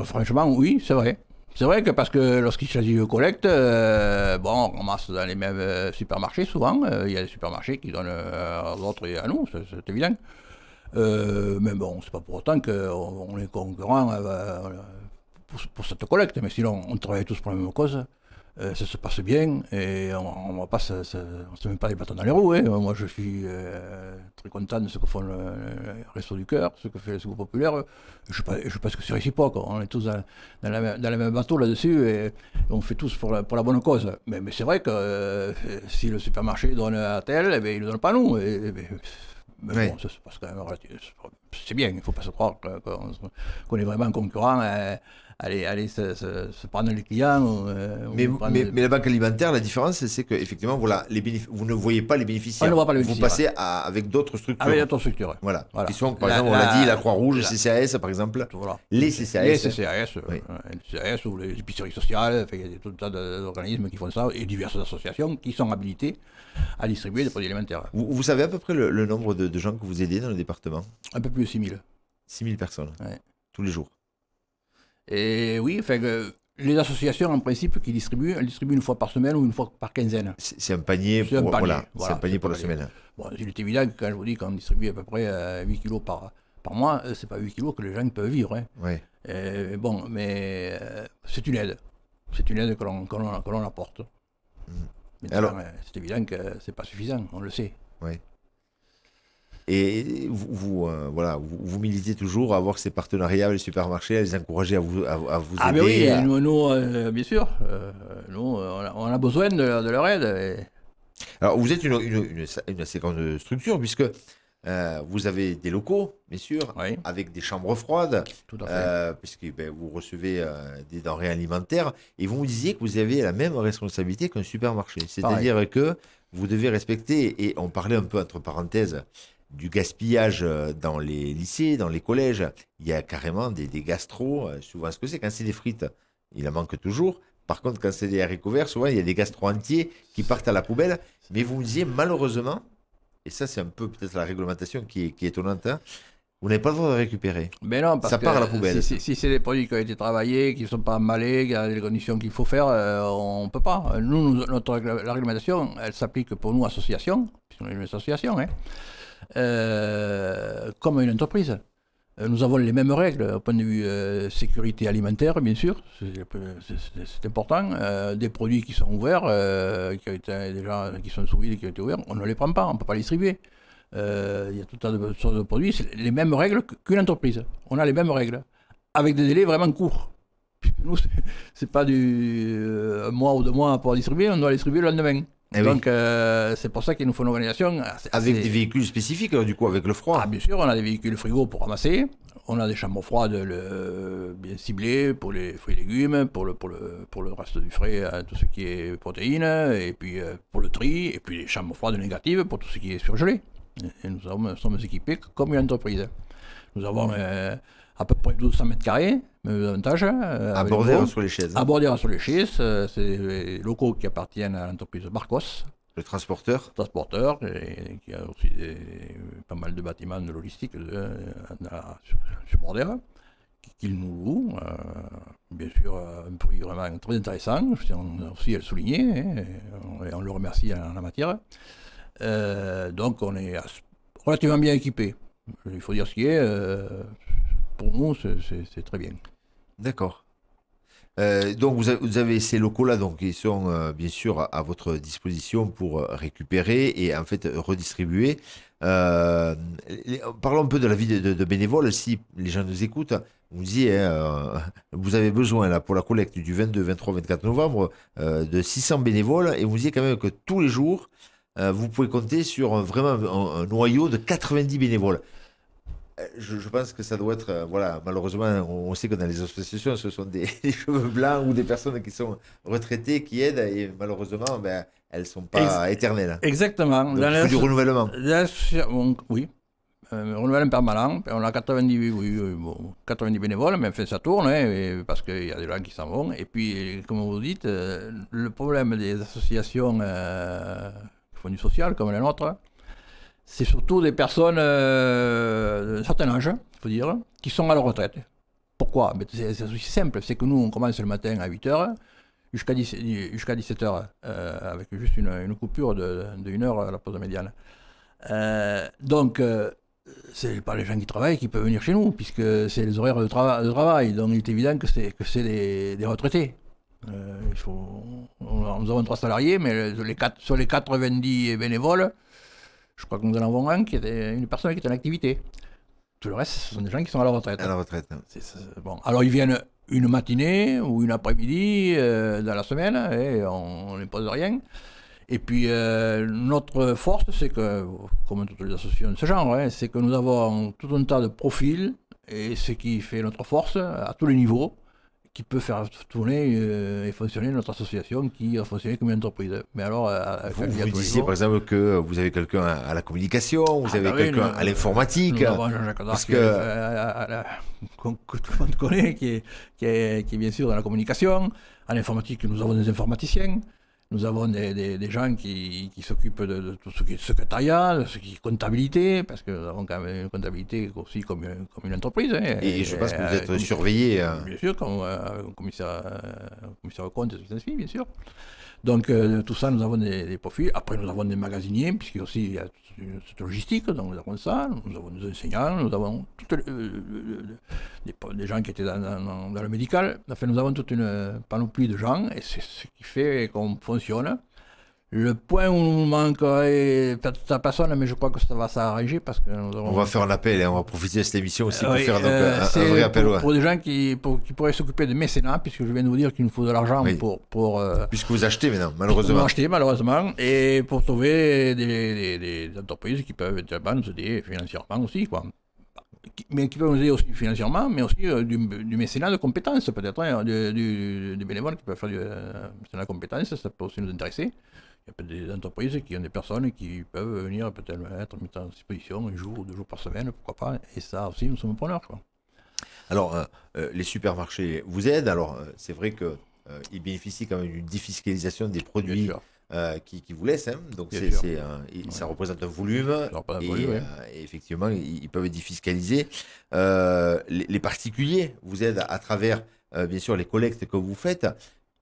Speaker 3: Franchement, oui, c'est vrai. C'est vrai que parce que lorsqu'il s'agit de collecte, on ramasse dans les mêmes supermarchés souvent. Il y a des supermarchés qui donnent à d'autres et à nous, c'est évident. Mais bon, c'est pas pour autant qu'on est concurrents pour cette collecte. Mais sinon, on travaille tous pour la même cause. Ça se passe bien et on ne se met pas les bâtons dans les roues. Hein. Moi, je suis très content de ce que font le Resto du Cœur, ce que fait le Secours Populaire. Je pense que c'est réciproque. On est tous dans le même bateau là-dessus et on fait tous pour la bonne cause. Mais c'est vrai que si le supermarché donne à tel, il ne le donne pas à nous. Mais bon, ça se passe quand même relativement. C'est bien, il ne faut pas se croire qu'on est vraiment concurrent. Aller se prendre les clients.
Speaker 2: Mais la banque alimentaire, la différence, c'est qu'effectivement, voilà, vous ne voyez pas les bénéficiaires.
Speaker 3: On ne voit pas les bénéficiaires.
Speaker 2: Vous passez avec d'autres structures.
Speaker 3: Avec d'autres structures.
Speaker 2: Voilà. Qui sont, par exemple, on l'a dit, la Croix-Rouge, le CCAS, par exemple.
Speaker 3: Voilà.
Speaker 2: Les CCAS.
Speaker 3: Les CCAS, oui. Les CCAS ou les épiceries sociales. Il y a tout un tas d'organismes qui font ça et diverses associations qui sont habilitées à distribuer des produits alimentaires.
Speaker 2: Vous savez à peu près le nombre de gens que vous aidez dans le département?
Speaker 3: Un peu plus de 6 000.
Speaker 2: 6 000 personnes, tous les jours.
Speaker 3: Et oui, les associations, en principe, elles distribuent une fois par semaine ou une fois par quinzaine.
Speaker 2: C'est un panier pour la semaine.
Speaker 3: Bon, il est évident que quand je vous dis qu'on distribue à peu près 8 kilos par mois, c'est pas 8 kilos que les gens peuvent vivre. Hein.
Speaker 2: Ouais.
Speaker 3: Mais c'est une aide. C'est une aide que l'on apporte. Mais alors, c'est évident que c'est pas suffisant, on le sait.
Speaker 2: Oui. Et vous militez toujours à avoir ces partenariats avec les supermarchés, à les encourager à vous aider.
Speaker 3: Oui, nous bien sûr. Nous, on a besoin de leur aide.
Speaker 2: Alors, vous êtes une assez grande structure, puisque vous avez des locaux, bien sûr, avec des chambres froides,
Speaker 3: tout à fait.
Speaker 2: puisque vous recevez des denrées alimentaires, et vous me disiez que vous avez la même responsabilité qu'un supermarché. C'est-à-dire que vous devez respecter, et on parlait un peu entre parenthèses du gaspillage dans les lycées, dans les collèges. Il y a carrément des gastros, souvent ce que c'est, quand c'est des frites, il en manque toujours. Par contre, quand c'est des haricots verts, souvent il y a des gastros entiers qui partent à la poubelle. Mais vous me disiez, malheureusement, et ça c'est un peu peut-être la réglementation qui est étonnante, hein, vous n'avez pas le droit de récupérer.
Speaker 3: Mais non, parce
Speaker 2: Ça part à la
Speaker 3: que
Speaker 2: poubelle.
Speaker 3: si c'est des produits qui ont été travaillés, qui ne sont pas emballés, qui ont les conditions qu'il faut faire, on ne peut pas. La réglementation, elle s'applique pour nous, associations, puisqu'on est une association, hein, comme une entreprise. Nous avons les mêmes règles au point de vue sécurité alimentaire, bien sûr, c'est important. Des produits qui sont ouverts, qui sont sous vide, qui ont été ouverts, on ne les prend pas, on ne peut pas les distribuer. Il y a tout un tas de sortes de produits, c'est les mêmes règles qu'une entreprise. On a les mêmes règles, avec des délais vraiment courts. Puisque nous, c'est pas du un mois ou 2 mois pour distribuer, on doit les distribuer le lendemain.
Speaker 2: Eh
Speaker 3: Donc, c'est pour ça qu'il nous faut une organisation.
Speaker 2: Avec des véhicules spécifiques, du coup, avec le froid.
Speaker 3: Ah, bien sûr, on a des véhicules frigo pour ramasser. On a des chambres froides bien ciblées pour les fruits et légumes, pour le reste du frais, tout ce qui est protéines, et puis pour le tri, et puis les chambres froides négatives pour tout ce qui est surgelé. Et nous sommes équipés comme une entreprise. Nous avons à peu près 1200 mètres carrés, davantage.
Speaker 2: À Bordère sur les chaises.
Speaker 3: À Bordère sur les chaises, c'est les locaux qui appartiennent à l'entreprise Barcos.
Speaker 2: Le transporteur.
Speaker 3: Et qui a aussi pas mal de bâtiments de logistique sur Bordère, qu'il nous loue. Bien sûr, un prix vraiment très intéressant, je tiens aussi à le souligner, et on le remercie en la matière. Donc on est relativement bien équipé. Il faut dire ce qui est. Pour nous, c'est très bien.
Speaker 2: D'accord. Donc vous avez ces locaux-là, donc ils sont bien sûr à votre disposition pour récupérer et en fait redistribuer. Parlons un peu de la vie de bénévoles. Si les gens nous écoutent, vous disiez, vous avez besoin là pour la collecte du 22, 23, 24 novembre de 600 bénévoles, et vous disiez quand même que tous les jours vous pouvez compter sur vraiment un noyau de 90 bénévoles. Je pense que ça doit être, voilà, malheureusement, on sait que dans les associations, ce sont des cheveux blancs ou des personnes qui sont retraitées qui aident, et malheureusement, elles ne sont pas éternelles.
Speaker 3: Exactement.
Speaker 2: Donc, il faut du renouvellement.
Speaker 3: Oui, renouvellement permanent. On a 90 bénévoles, mais enfin, ça tourne, hein, parce qu'il y a des gens qui s'en vont. Et puis, comme vous dites, le problème des associations qui font du social, comme la nôtre, c'est surtout des personnes d'un certain âge, il faut dire, qui sont à la retraite. Pourquoi? C'est aussi simple, c'est que nous, on commence le matin à 8h jusqu'à 17h, avec juste une coupure de 1 heure à la pause médiane. Donc, c'est pas les gens qui travaillent qui peuvent venir chez nous, puisque c'est les horaires de travail. Donc, il est évident que c'est des retraités. Nous avons 3 salariés, mais sur les 90 bénévoles, je crois que nous en avons une personne qui est en activité. Tout le reste, ce sont des gens qui sont à la retraite.
Speaker 2: À la retraite.
Speaker 3: Bon. Alors, ils viennent une matinée ou une après-midi dans la semaine, et on n'impose rien. Et puis, notre force, c'est que, comme toutes les associations de ce genre, c'est que nous avons tout un tas de profils, et ce qui fait notre force à tous les niveaux, qui peut faire tourner et fonctionner notre association qui a fonctionné comme une entreprise. Mais alors,
Speaker 2: vous disiez par exemple que vous avez quelqu'un à la communication, vous avez quelqu'un à l'informatique.
Speaker 3: Nous avons Jean-Jacques Dard que tout le monde connaît, qui est bien sûr dans la communication. À l'informatique, nous avons des informaticiens. Nous avons des gens qui s'occupent de tout ce qui est secrétariat, de ce qui est comptabilité, parce que nous avons quand même une comptabilité aussi comme une entreprise. Hein,
Speaker 2: et je pense que vous êtes surveillé.
Speaker 3: Bien sûr, comme commissaire aux comptes, bien sûr. Donc, tout ça, nous avons des profils. Après, nous avons des magasiniers, puisqu'il y a aussi cette logistique, donc nous avons ça. Nous avons des enseignants, nous avons des gens qui étaient dans le médical. Enfin, nous avons toute une panoplie de gens, et c'est ce qui fait qu'on fonctionne. Le point où nous manque peut-être ta personne, mais je crois que ça va s'arranger parce que
Speaker 2: on va faire un appel et on va profiter de cette émission aussi pour faire donc, un vrai appel.
Speaker 3: Pour des gens qui pourraient s'occuper de mécénat, puisque je viens de vous dire qu'il nous faut de l'argent pour
Speaker 2: puisque vous achetez maintenant, malheureusement.
Speaker 3: Vous achetez malheureusement, et pour trouver des entreprises qui peuvent nous aider financièrement aussi, quoi. Mais qui peuvent nous aider aussi financièrement, mais aussi du mécénat de compétences peut-être, du bénévole qui peut faire du mécénat de compétences, ça peut aussi nous intéresser. y a peut-être des entreprises qui ont des personnes qui peuvent venir peut-être être mises en disposition 1 jour ou 2 jours par semaine, pourquoi pas. Et ça aussi, nous sommes preneurs, quoi.
Speaker 2: Alors, les supermarchés vous aident. Alors, c'est vrai qu'ils bénéficient quand même d'une défiscalisation des produits qui vous laissent. Hein. Donc, ça représente un volume. Et effectivement, ils peuvent être défiscalisés. Les particuliers vous aident à travers, bien sûr, les collectes que vous faites,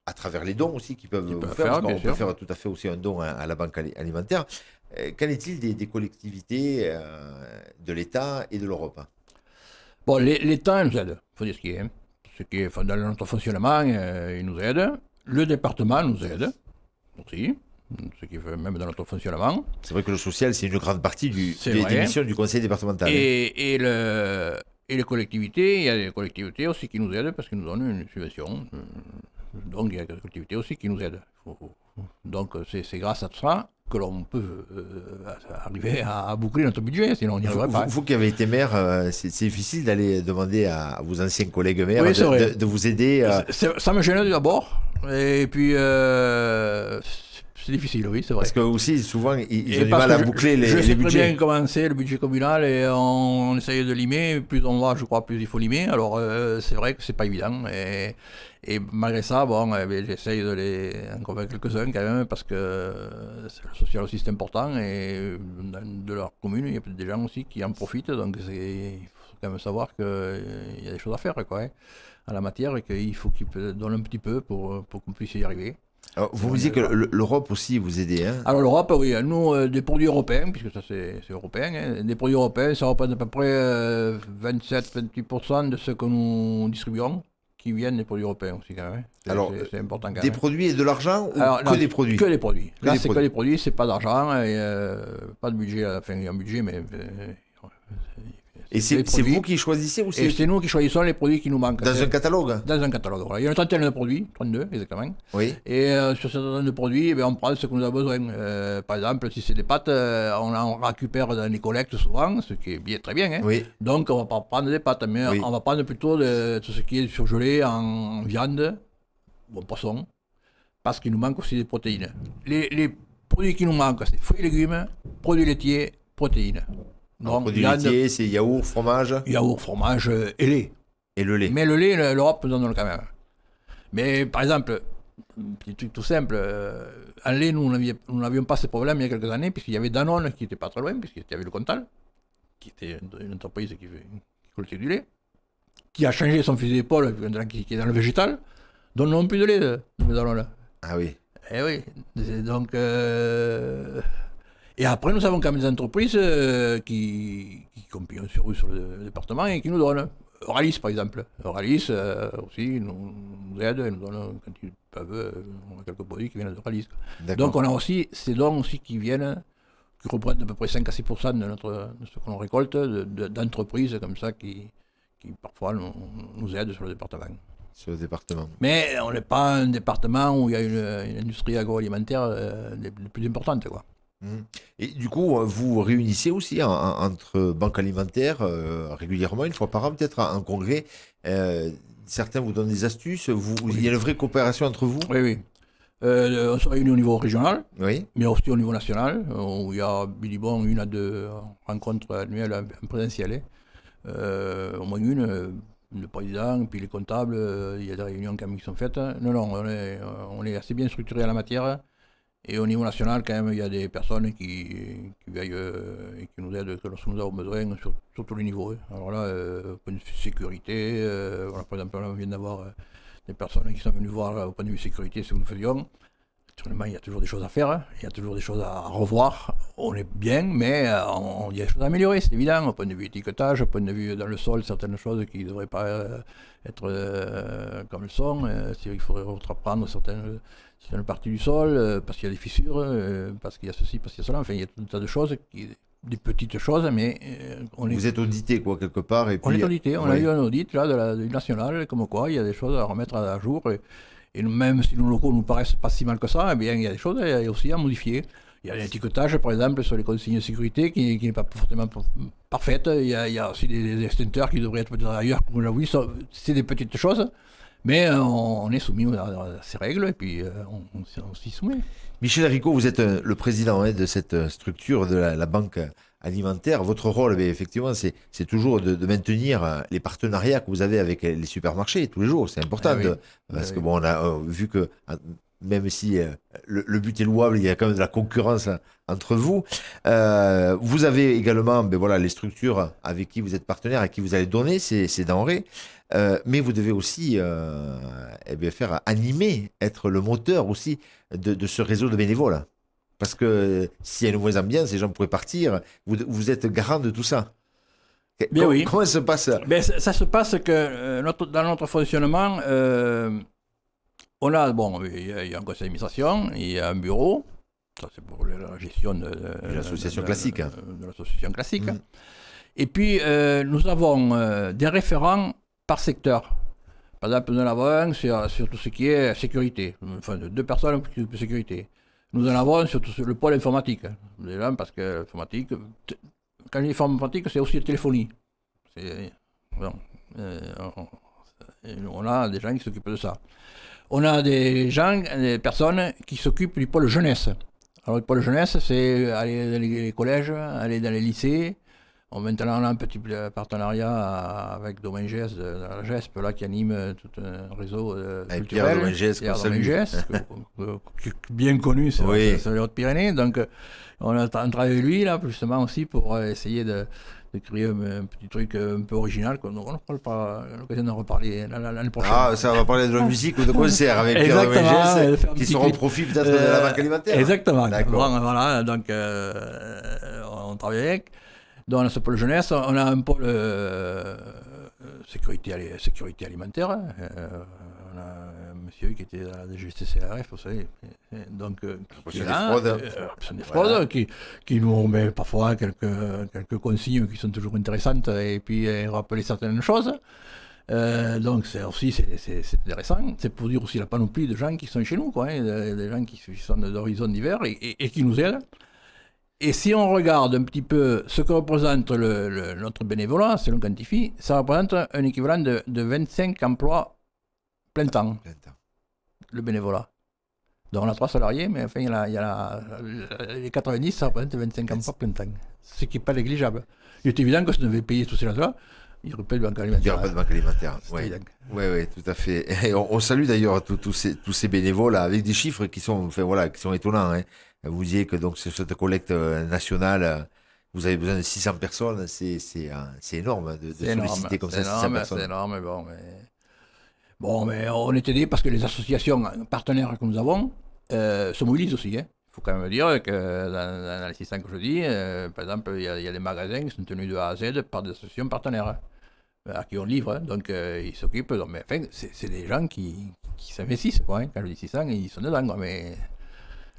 Speaker 2: à travers les dons aussi qu'ils peuvent vous faire. Parce qu'on peut faire tout à fait aussi un don à la banque alimentaire. Qu'en est-il des collectivités de l'État et de l'Europe?
Speaker 3: Bon, l'État nous aide, il faut dire ce qui est. Ce qui est dans notre fonctionnement, il nous aide. Le département nous aide aussi, ce qui fait même dans notre fonctionnement.
Speaker 2: C'est vrai que le social, c'est une grande partie des missions du conseil départemental.
Speaker 3: Et les collectivités, il y a des collectivités aussi qui nous aident parce qu'ils nous donnent une subvention. Donc il y a des collectivités aussi qui nous aident. Donc c'est grâce à ça que l'on peut arriver à boucler notre budget, sinon on n'y arriverait pas.
Speaker 2: Vous qui avez été maire, c'est difficile d'aller demander à vos anciens collègues maires de vous aider.
Speaker 3: Ça me gêne d'abord, et puis c'est difficile, oui, c'est vrai.
Speaker 2: Parce que aussi, souvent, ils ont du mal à boucler les budgets.
Speaker 3: Je sais très bien commencer le budget communal et on essaye de limer. Plus on va, je crois, plus il faut limer. Alors c'est vrai que c'est pas évident. Et malgré ça, bon, j'essaye de les en convaincre quelques-uns quand même, parce que le social aussi c'est important, et de leur commune, il y a peut-être des gens aussi qui en profitent, donc il faut quand même savoir qu'il y a des choses à faire, quoi, à la matière, et qu'il faut qu'ils donnent un petit peu pour qu'on puisse y arriver.
Speaker 2: Alors, vous me disiez que l'Europe aussi vous aidez, hein?
Speaker 3: Alors l'Europe, oui, nous, des produits européens, puisque ça c'est européen, hein, des produits européens, ça représente à peu près 27-28% de ce que nous distribuons, qui viennent des produits européens aussi, quand même.
Speaker 2: Alors,
Speaker 3: c'est important quand même.
Speaker 2: Des produits et de l'argent, ou que des produits?
Speaker 3: Que des produits. Là, c'est que des produits, c'est pas d'argent, pas de budget, enfin il y a un budget, mais...
Speaker 2: Et c'est vous qui choisissez ou
Speaker 3: c'est nous qui choisissons les produits qui nous manquent.
Speaker 2: Dans un catalogue?
Speaker 3: Dans un catalogue, voilà. Il y a une trentaine de produits, 32 exactement.
Speaker 2: Oui.
Speaker 3: Et sur cette trentaine de produits, on prend ce que nous avons besoin. Par exemple, si c'est des pâtes, on en récupère dans les collectes souvent, ce qui est très bien. Hein.
Speaker 2: Oui.
Speaker 3: Donc on ne va pas prendre des pâtes, mais on va prendre plutôt tout ce qui est surgelé en viande ou en poisson, parce qu'il nous manque aussi des protéines. Les produits qui nous manquent, c'est fruits et légumes, produits laitiers, protéines.
Speaker 2: Donc, produits laitiers, c'est yaourt, fromage? Yaourt,
Speaker 3: fromage et lait.
Speaker 2: Et le lait.
Speaker 3: Mais le lait, l'Europe nous en donne quand même. Mais par exemple, un petit truc tout simple, en lait, nous n'avions pas ces problèmes il y a quelques années, puisqu'il y avait Danone qui n'était pas très loin, puisqu'il y avait le Comtal, qui était une entreprise qui collectait du lait, qui a changé son fusil d'épaule, qui est dans le végétal, donc non plus de lait, de Danone.
Speaker 2: Ah oui.
Speaker 3: Eh oui. Donc... Et après, nous avons quand même des entreprises qui compillent sur le département et qui nous donnent. Euralis, par exemple. Euralis aussi nous aide et nous donne, quand ils peuvent, on a quelques produits qui viennent d'Euralis. Donc on a aussi ces dons aussi qui viennent, qui représentent à peu près 5 à 6% de ce que l'on récolte, d'entreprises comme ça qui parfois nous aident sur le département.
Speaker 2: Sur le département.
Speaker 3: Mais on n'est pas un département où il y a une industrie agroalimentaire des plus importantes, quoi.
Speaker 2: Et du coup, vous réunissez aussi entre banques alimentaires régulièrement, une fois par an, peut-être un congrès. Certains vous donnent des astuces. Il y a une vraie coopération entre vous?
Speaker 3: Oui, oui. On se réunit au niveau régional,
Speaker 2: oui,
Speaker 3: mais aussi au niveau national, où il y a minimum 1 à 2 rencontres annuelles en présentiel. Au moins une, le président, puis les comptables, il y a des réunions quand même qui sont faites. Non, on est assez bien structuré à la matière. Et au niveau national, quand même, il y a des personnes qui veillent et qui nous aident lorsque nous avons besoin, sur tous les niveaux. Alors là, point de vue sécurité, par exemple, on vient d'avoir des personnes qui sont venues voir au point de vue sécurité ce que nous faisions. Naturellement, il y a toujours des choses à faire, il y a toujours des choses à revoir. On est bien, mais il y a des choses à améliorer, c'est évident. Au point de vue étiquetage, au point de vue dans le sol, certaines choses qui ne devraient pas être comme elles sont. Il faudrait reprendre certaines parties du sol, parce qu'il y a des fissures, parce qu'il y a ceci, parce qu'il y a cela. Enfin, il y a tout un tas de choses, des petites choses, mais
Speaker 2: Vous êtes audité, quoi, quelque part, et puis...
Speaker 3: On est audité, on a eu un audit là, du national, comme quoi il y a des choses à remettre à jour, et même si nos locaux nous paraissent pas si mal que ça, eh bien, il y a des choses aussi à modifier. Il y a l'étiquetage, par exemple, sur les consignes de sécurité qui n'est pas forcément parfaite. Il y a aussi des extincteurs qui devraient être peut-être ailleurs, comme on l'a vu. C'est des petites choses, Mais on est soumis à ces règles et puis on s'y soumet.
Speaker 2: Michel Ricot, vous êtes le président de cette structure de la banque alimentaire. Votre rôle, effectivement, c'est toujours de maintenir les partenariats que vous avez avec les supermarchés tous les jours. C'est important, parce que bon, on a vu que même si le but est louable, il y a quand même de la concurrence entre vous. Vous avez également les structures avec qui vous êtes partenaire, à qui vous allez donner ces denrées. Mais vous devez aussi faire animer, être le moteur aussi de ce réseau de bénévoles. Parce que s'il y a une mauvaise ambiance, les gens pourraient partir. Vous êtes garant de tout ça.
Speaker 3: Bien oui.
Speaker 2: Comment ça se passe?
Speaker 3: Ça se passe que dans notre fonctionnement, il y a un conseil d'administration, il y a un bureau. Ça, c'est pour la gestion de
Speaker 2: l'association classique.
Speaker 3: De l'association classique. Et puis, nous avons des référents par secteur. Par exemple, nous en avons un sur tout ce qui est sécurité. Enfin, 2 personnes qui s'occupent de sécurité. Nous en avons sur le pôle informatique. Déjà, parce que l'informatique, quand je dis informatique, c'est aussi la téléphonie. On a des gens qui s'occupent de ça. On a des personnes qui s'occupent du pôle jeunesse. Alors, le pôle jeunesse, c'est aller dans les collèges, aller dans les lycées. Maintenant, on a un petit partenariat avec Domingues de la GESP là, qui anime tout un réseau
Speaker 2: avec
Speaker 3: culturel.
Speaker 2: Pierre Domingues,
Speaker 3: qui est bien connu sur les Hautes-Pyrénées. Donc, on travaille avec lui, là, justement, aussi pour essayer de créer un petit truc un peu original. On n'aura pas l'occasion d'en reparler l'année prochaine.
Speaker 2: Ah, ça va parler de la musique ou de concert avec Pierre Domingues, qui seront au profit peut-être de la banque alimentaire.
Speaker 3: Exactement.
Speaker 2: D'accord.
Speaker 3: Bon, voilà, donc on travaille avec. Dans ce pôle jeunesse, on a un pôle sécurité alimentaire. On a un monsieur qui était à la DGCCRF, vous savez. Donc, qui nous remet parfois quelques consignes qui sont toujours intéressantes et puis rappeler certaines choses. Donc c'est intéressant. C'est pour dire aussi la panoplie de gens qui sont chez nous, des gens qui sont d'horizons divers et qui nous aident. Et si on regarde un petit peu ce que représente notre bénévolat, si l'on quantifie, ça représente un équivalent de 25 emplois plein temps, le bénévolat. Donc on a 3 salariés, mais enfin, les 90, ça représente 25 emplois plein temps. Ce qui n'est pas négligeable. Il est évident que si on devait payer tous ces gens-là, il n'y aurait pas de banque alimentaire.
Speaker 2: Il n'y aurait pas de banque alimentaire. Oui, tout à fait. Et on salue d'ailleurs tous ces bénévoles avec des chiffres qui sont étonnants. Vous disiez que donc sur cette collecte nationale, vous avez besoin de 600 personnes. C'est énorme de solliciter comme ça 600 personnes.
Speaker 3: C'est énorme, mais on est aidé parce que les associations partenaires que nous avons se mobilisent aussi. Il faut quand même dire que dans les 600 que je dis, par exemple, il y a des magasins qui sont tenus de A à Z par des associations partenaires à qui on livre. Donc ils s'occupent. Mais enfin, c'est des gens qui s'investissent. Quand je dis 600, ils sont dedans. Mais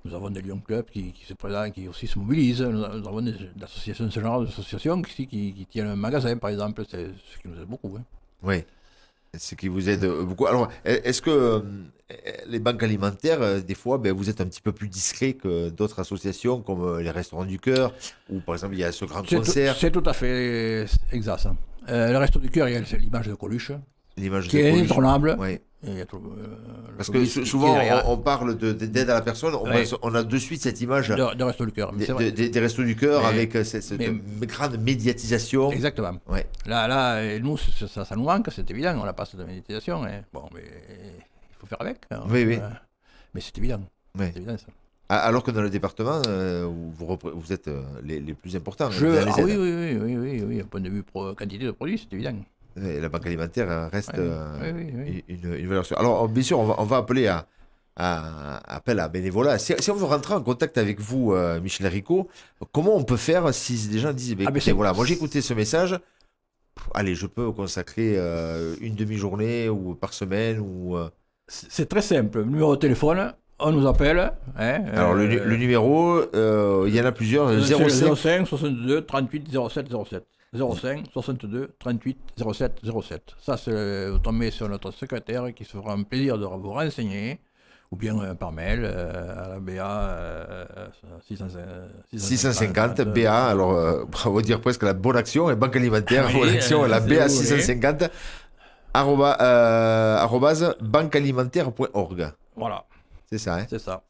Speaker 3: nous avons des Lyon Club qui se présentent, qui aussi se mobilisent. Nous avons des associations, ce genre d'associations qui tiennent un magasin, par exemple. C'est ce qui nous aide beaucoup.
Speaker 2: Oui, ce qui vous aide beaucoup. Alors, est-ce que les banques alimentaires, des fois, vous êtes un petit peu plus discret que d'autres associations, comme les Restaurants du Cœur, ou par exemple, il y a ce grand concert?
Speaker 3: C'est tout à fait exact. Le Resto du Cœur, il y a l'image de Coluche,
Speaker 2: qui est
Speaker 3: intournable.
Speaker 2: Oui. Parce que souvent, on parle d'aide à la personne, on a de suite cette image
Speaker 3: de Resto du Cœur.
Speaker 2: Des Restos du Cœur avec cette grande médiatisation.
Speaker 3: Exactement.
Speaker 2: Ouais.
Speaker 3: Là, nous, ça nous manque, c'est évident, on n'a pas cette médiatisation. Bon, mais il faut faire avec.
Speaker 2: Oui.
Speaker 3: Mais c'est évident.
Speaker 2: Oui.
Speaker 3: C'est évident ça.
Speaker 2: Alors que dans le département, vous êtes les plus importants.
Speaker 3: Oui, au point de vue quantité de produits, c'est évident.
Speaker 2: Et la banque alimentaire reste une valeur sûre. Alors, bien sûr, on va appeler appel à bénévolat. Si on veut rentrer en contact avec vous, Michel Ricot, comment on peut faire si des gens disent moi j'ai écouté ce message, allez, je peux consacrer une demi-journée ou par semaine ou.
Speaker 3: C'est très simple. Le numéro de téléphone, on nous appelle.
Speaker 2: Alors, le numéro, il y en a plusieurs.
Speaker 3: 05 62 38 07 07. 05 62 38 07 07. Ça, vous tombez sur notre secrétaire qui se fera un plaisir de vous renseigner, ou bien par mail à la BA
Speaker 2: 650 BA. Alors, on va dire presque la bonne action, et banque alimentaire, bonne action, la BA 650. arrobase banquealimentaire.org.
Speaker 3: Voilà,
Speaker 2: C'est ça, hein?
Speaker 3: c'est ça.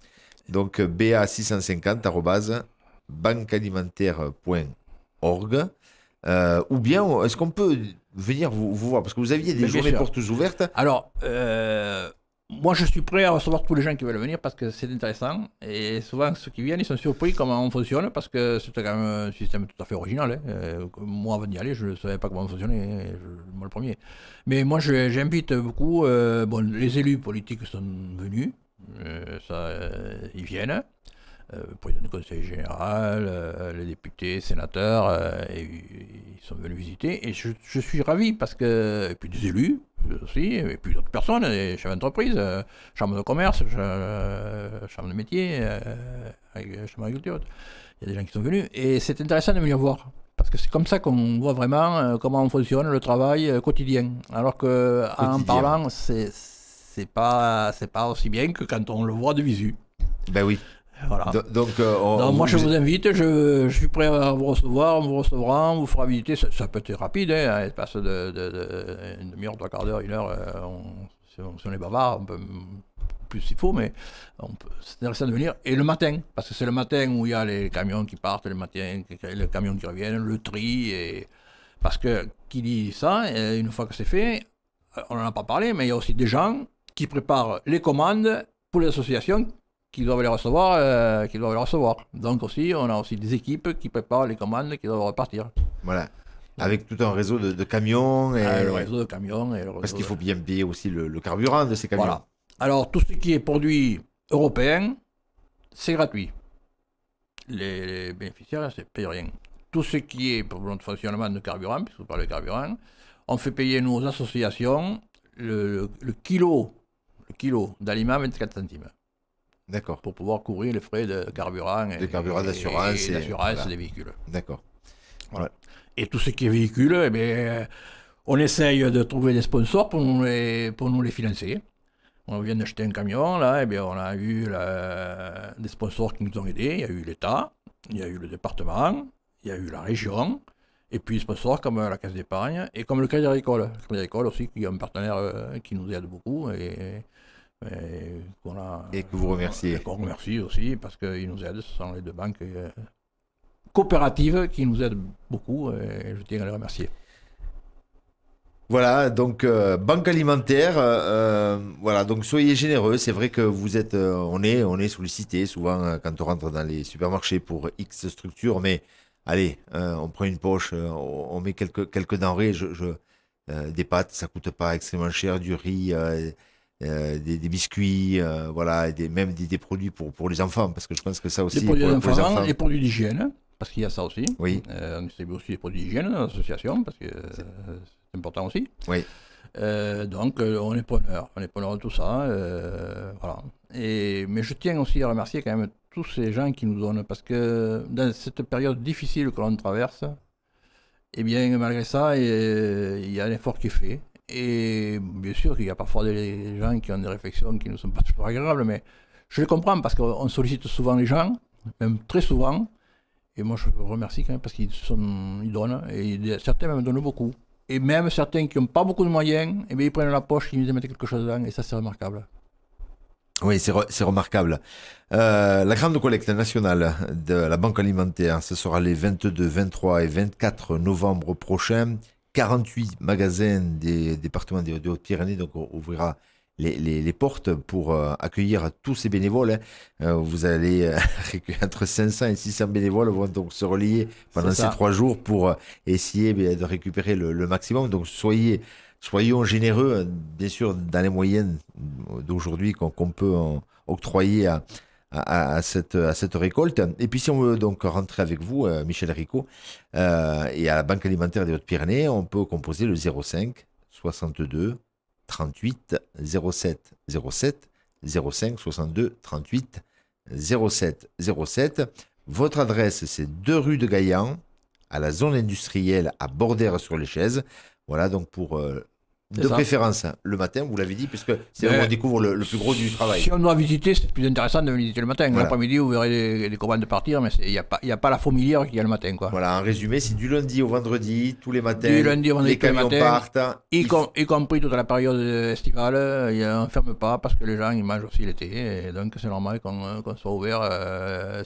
Speaker 2: Donc ba650 arrobase banquealimentaire.org. Ou bien, est-ce qu'on peut venir vous voir? Parce que vous aviez des
Speaker 3: Mais bien
Speaker 2: journées
Speaker 3: sûr.
Speaker 2: portes ouvertes.
Speaker 3: Alors, moi, je suis prêt à recevoir tous les gens qui veulent venir parce que c'est intéressant. Et souvent, ceux qui viennent, ils sont surpris comment on fonctionne parce que c'est quand même un système tout à fait original. Hein. Moi, avant d'y aller, je ne savais pas comment fonctionnait, hein, moi le premier. Mais moi, j'invite beaucoup. Bon, les élus politiques sont venus. Ils viennent. Le président du conseil général, les députés, sénateurs, et ils sont venus visiter. Et je suis ravi parce que, et puis des élus aussi, et puis d'autres personnes, des chefs d'entreprise, chambre de commerce, chambre de métier, chambre d'agriculture. Il y a des gens qui sont venus. Et c'est intéressant de venir voir. Parce que c'est comme ça qu'on voit vraiment comment fonctionne le travail quotidien. Alors qu'en parlant, c'est pas aussi bien que quand on le voit de visu.
Speaker 2: Ben oui.
Speaker 3: Voilà.
Speaker 2: Donc,
Speaker 3: Moi, je vous invite, je suis prêt à vous recevoir, on vous recevra, on vous fera visiter. Ça peut être rapide, hein, à l'espace de une demi-heure, trois quarts d'heure, une heure. Si on est bavard, on peut plus s'il faut, mais c'est intéressant de venir. Et le matin, parce que c'est le matin où il y a les camions qui partent, les camions qui reviennent, le tri. Parce que qui dit ça, une fois que c'est fait, on n'en a pas parlé, mais il y a aussi des gens qui préparent les commandes pour les associations qui doivent les recevoir, Donc aussi, on a aussi des équipes qui préparent les commandes qui doivent repartir.
Speaker 2: Voilà. Avec tout un réseau de camions. Et...
Speaker 3: le réseau de camions. Et le réseau
Speaker 2: Parce qu'il faut bien payer aussi le carburant de ces camions.
Speaker 3: Voilà. Alors, tout ce qui est produit européen, c'est gratuit. Les bénéficiaires, ne payent rien. Tout ce qui est pour notre fonctionnement de carburant, puisque vous parlez de carburant, on fait payer nos associations le kilo d'aliments 24 centimes.
Speaker 2: D'accord.
Speaker 3: Pour pouvoir couvrir les frais de carburant
Speaker 2: de carburant, d'assurance
Speaker 3: et d'assurance
Speaker 2: voilà.
Speaker 3: des véhicules.
Speaker 2: D'accord.
Speaker 3: Voilà. Et tout ce qui est véhicule, eh bien, on essaye de trouver des sponsors pour nous les financer. On vient d'acheter un camion, là, eh bien, on a eu des sponsors qui nous ont aidés. Il y a eu l'État, il y a eu le département, il y a eu la région, et puis des sponsors comme la Caisse d'épargne et comme le Crédit Agricole. Le Crédit Agricole aussi, qui est un partenaire qui nous aide beaucoup. Et
Speaker 2: que vous remerciez.
Speaker 3: Qu'on remercie aussi parce qu'ils nous aident. Ce sont les deux banques coopératives qui nous aident beaucoup et je tiens à les remercier.
Speaker 2: Voilà, donc banque alimentaire, voilà, donc soyez généreux. C'est vrai que vous êtes, on est sollicité souvent quand on rentre dans les supermarchés pour X structures, mais allez, on prend une poche, on met quelques denrées, des pâtes, ça coûte pas extrêmement cher, du riz. Des biscuits, voilà, même des produits pour les enfants, parce que je pense que ça aussi,
Speaker 3: les produits
Speaker 2: pour les enfants.
Speaker 3: Les produits d'hygiène, parce qu'il y a ça aussi.
Speaker 2: Oui.
Speaker 3: On distribue aussi les produits d'hygiène dans l'association, parce que c'est important aussi.
Speaker 2: Oui.
Speaker 3: Donc, on est preneur de tout ça. Voilà. Mais je tiens aussi à remercier quand même tous ces gens qui nous donnent, parce que dans cette période difficile que l'on traverse, eh bien, malgré ça, il y a un effort qui est fait. Et bien sûr qu'il y a parfois des gens qui ont des réflexions qui ne sont pas toujours agréables, mais je les comprends parce qu'on sollicite souvent les gens, même très souvent. Et moi, je remercie quand même parce qu'ils donnent, et certains même donnent beaucoup. Et même certains qui n'ont pas beaucoup de moyens, eh bien, ils prennent la poche, ils nous mettent quelque chose dedans, et ça, c'est remarquable.
Speaker 2: Oui, c'est remarquable. La grande collecte nationale de la Banque alimentaire, ce sera les 22, 23 et 24 novembre prochains. 48 magasins des départements des Hautes-Pyrénées, donc on ouvrira les portes pour accueillir tous ces bénévoles. Vous allez entre 500 et 600 bénévoles vont donc se relier pendant ces 3 jours pour essayer de récupérer le maximum. Donc soyons généreux, bien sûr, dans les moyens d'aujourd'hui qu'on peut octroyer à cette récolte. Et puis si on veut donc rentrer avec vous, Michel Ricot, et à la Banque alimentaire des Hautes-Pyrénées, on peut composer le 05 62 38 07 07 05 62 38 07 07. Votre adresse, c'est 2 rue de Gaillan, à la zone industrielle à Bordères-sur-les-Chaises. Voilà, donc pour
Speaker 3: C'est
Speaker 2: De
Speaker 3: ça.
Speaker 2: préférence le matin, vous l'avez dit, puisque c'est là où
Speaker 3: Mais
Speaker 2: on découvre le plus gros du travail.
Speaker 3: Si on doit visiter, c'est plus intéressant de visiter le matin.
Speaker 2: Voilà.
Speaker 3: L'après-midi, vous verrez des commandes partir, mais il n'y a pas la fourmilière qu'il y a le matin. Quoi.
Speaker 2: Voilà, en résumé, c'est du lundi au vendredi, tous les matins,
Speaker 3: Du lundi au vendredi,
Speaker 2: les camions
Speaker 3: tous les matins,
Speaker 2: partent.
Speaker 3: Y compris toute la période estivale, on ne ferme pas parce que les gens ils mangent aussi l'été. Et donc c'est normal qu'on soit ouvert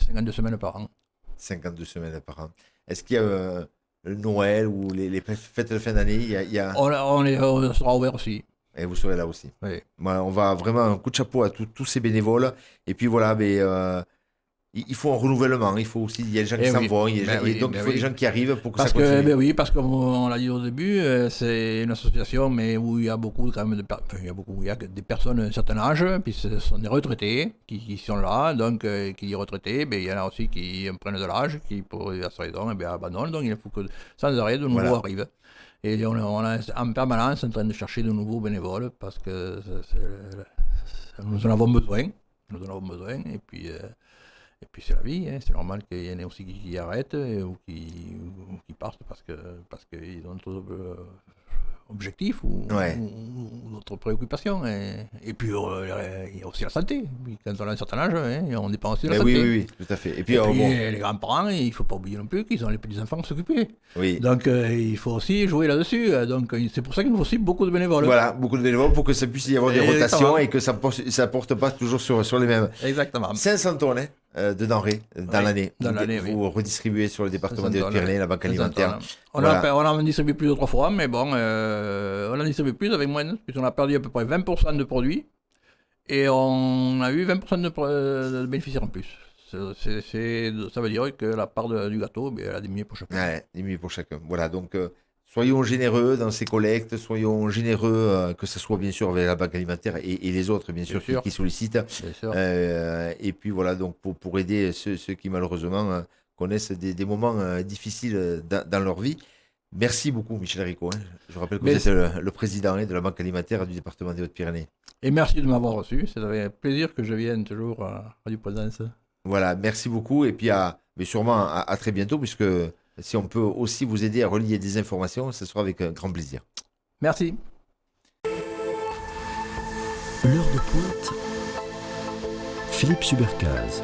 Speaker 3: 52 semaines par an.
Speaker 2: 52 semaines par an. Est-ce qu'il y a le Noël ou les fêtes de fin d'année il y a...
Speaker 3: On sera ouvert aussi.
Speaker 2: Et vous serez là aussi.
Speaker 3: Oui.
Speaker 2: Voilà, on va vraiment un coup de chapeau à tous ces bénévoles. Et puis voilà, il faut un renouvellement. Il faut aussi, il y a des gens qui s'en vont. Donc il faut des gens qui arrivent pour que ça continue.
Speaker 3: Parce qu'on l'a dit au début, c'est une association, mais où il y a beaucoup quand même il y a des personnes d'un certain âge, puis ce sont des retraités qui sont là. Donc qui dit retraités, il y en a aussi qui prennent de l'âge, qui pour diverses raisons abandonnent. Donc il faut que sans arrêt de nouveaux arrivent. Et on est en permanence en train de chercher de nouveaux bénévoles parce que nous en avons besoin. Et puis c'est la vie, c'est normal qu'il y en ait aussi qui arrêtent ou qui partent parce qu'ils ont d'autres objectifs ou d'autres préoccupations. Et puis il y a aussi la santé. Puis, quand on a un certain âge, on dépend aussi de la santé.
Speaker 2: Oui, tout à fait. Et puis,
Speaker 3: les grands-parents, il ne faut pas oublier non plus qu'ils ont les petits-enfants à s'occuper.
Speaker 2: Oui.
Speaker 3: Donc il faut aussi jouer là-dessus. Donc c'est pour ça qu'il nous faut aussi beaucoup de bénévoles.
Speaker 2: Voilà, beaucoup de bénévoles pour que ça puisse y avoir des rotations et que ça ne porte pas toujours sur les mêmes.
Speaker 3: Exactement.
Speaker 2: 500 tonnes de denrées dans l'année. Vous redistribuez sur le département des Hautes-Pyrénées, la banque alimentaire.
Speaker 3: On en distribue plus de 3 fois, mais bon, on en distribue plus avec moins, puisqu'on a perdu à peu près 20% de produits et on a eu 20% de bénéficiaires en plus. Ça veut dire que la part du gâteau, elle a diminué pour chacun.
Speaker 2: Ouais, diminué pour chacun. Voilà, donc soyons généreux dans ces collectes, soyons généreux, que ce soit bien sûr avec la banque alimentaire et les autres, bien sûr, qui sollicitent. Et puis voilà, donc pour aider ceux qui malheureusement connaissent des moments difficiles dans leur vie. Merci beaucoup, Michel Ricot. Je rappelle que vous êtes le président de la banque alimentaire du département des Hautes-Pyrénées.
Speaker 3: Et merci de m'avoir reçu. C'est avec plaisir que je vienne toujours à Radio Présence.
Speaker 2: Voilà, merci beaucoup. Et puis mais sûrement à très bientôt, puisque si on peut aussi vous aider à relier des informations, ce sera avec un grand plaisir.
Speaker 3: Merci.
Speaker 1: L'heure de pointe, Philippe Subercase.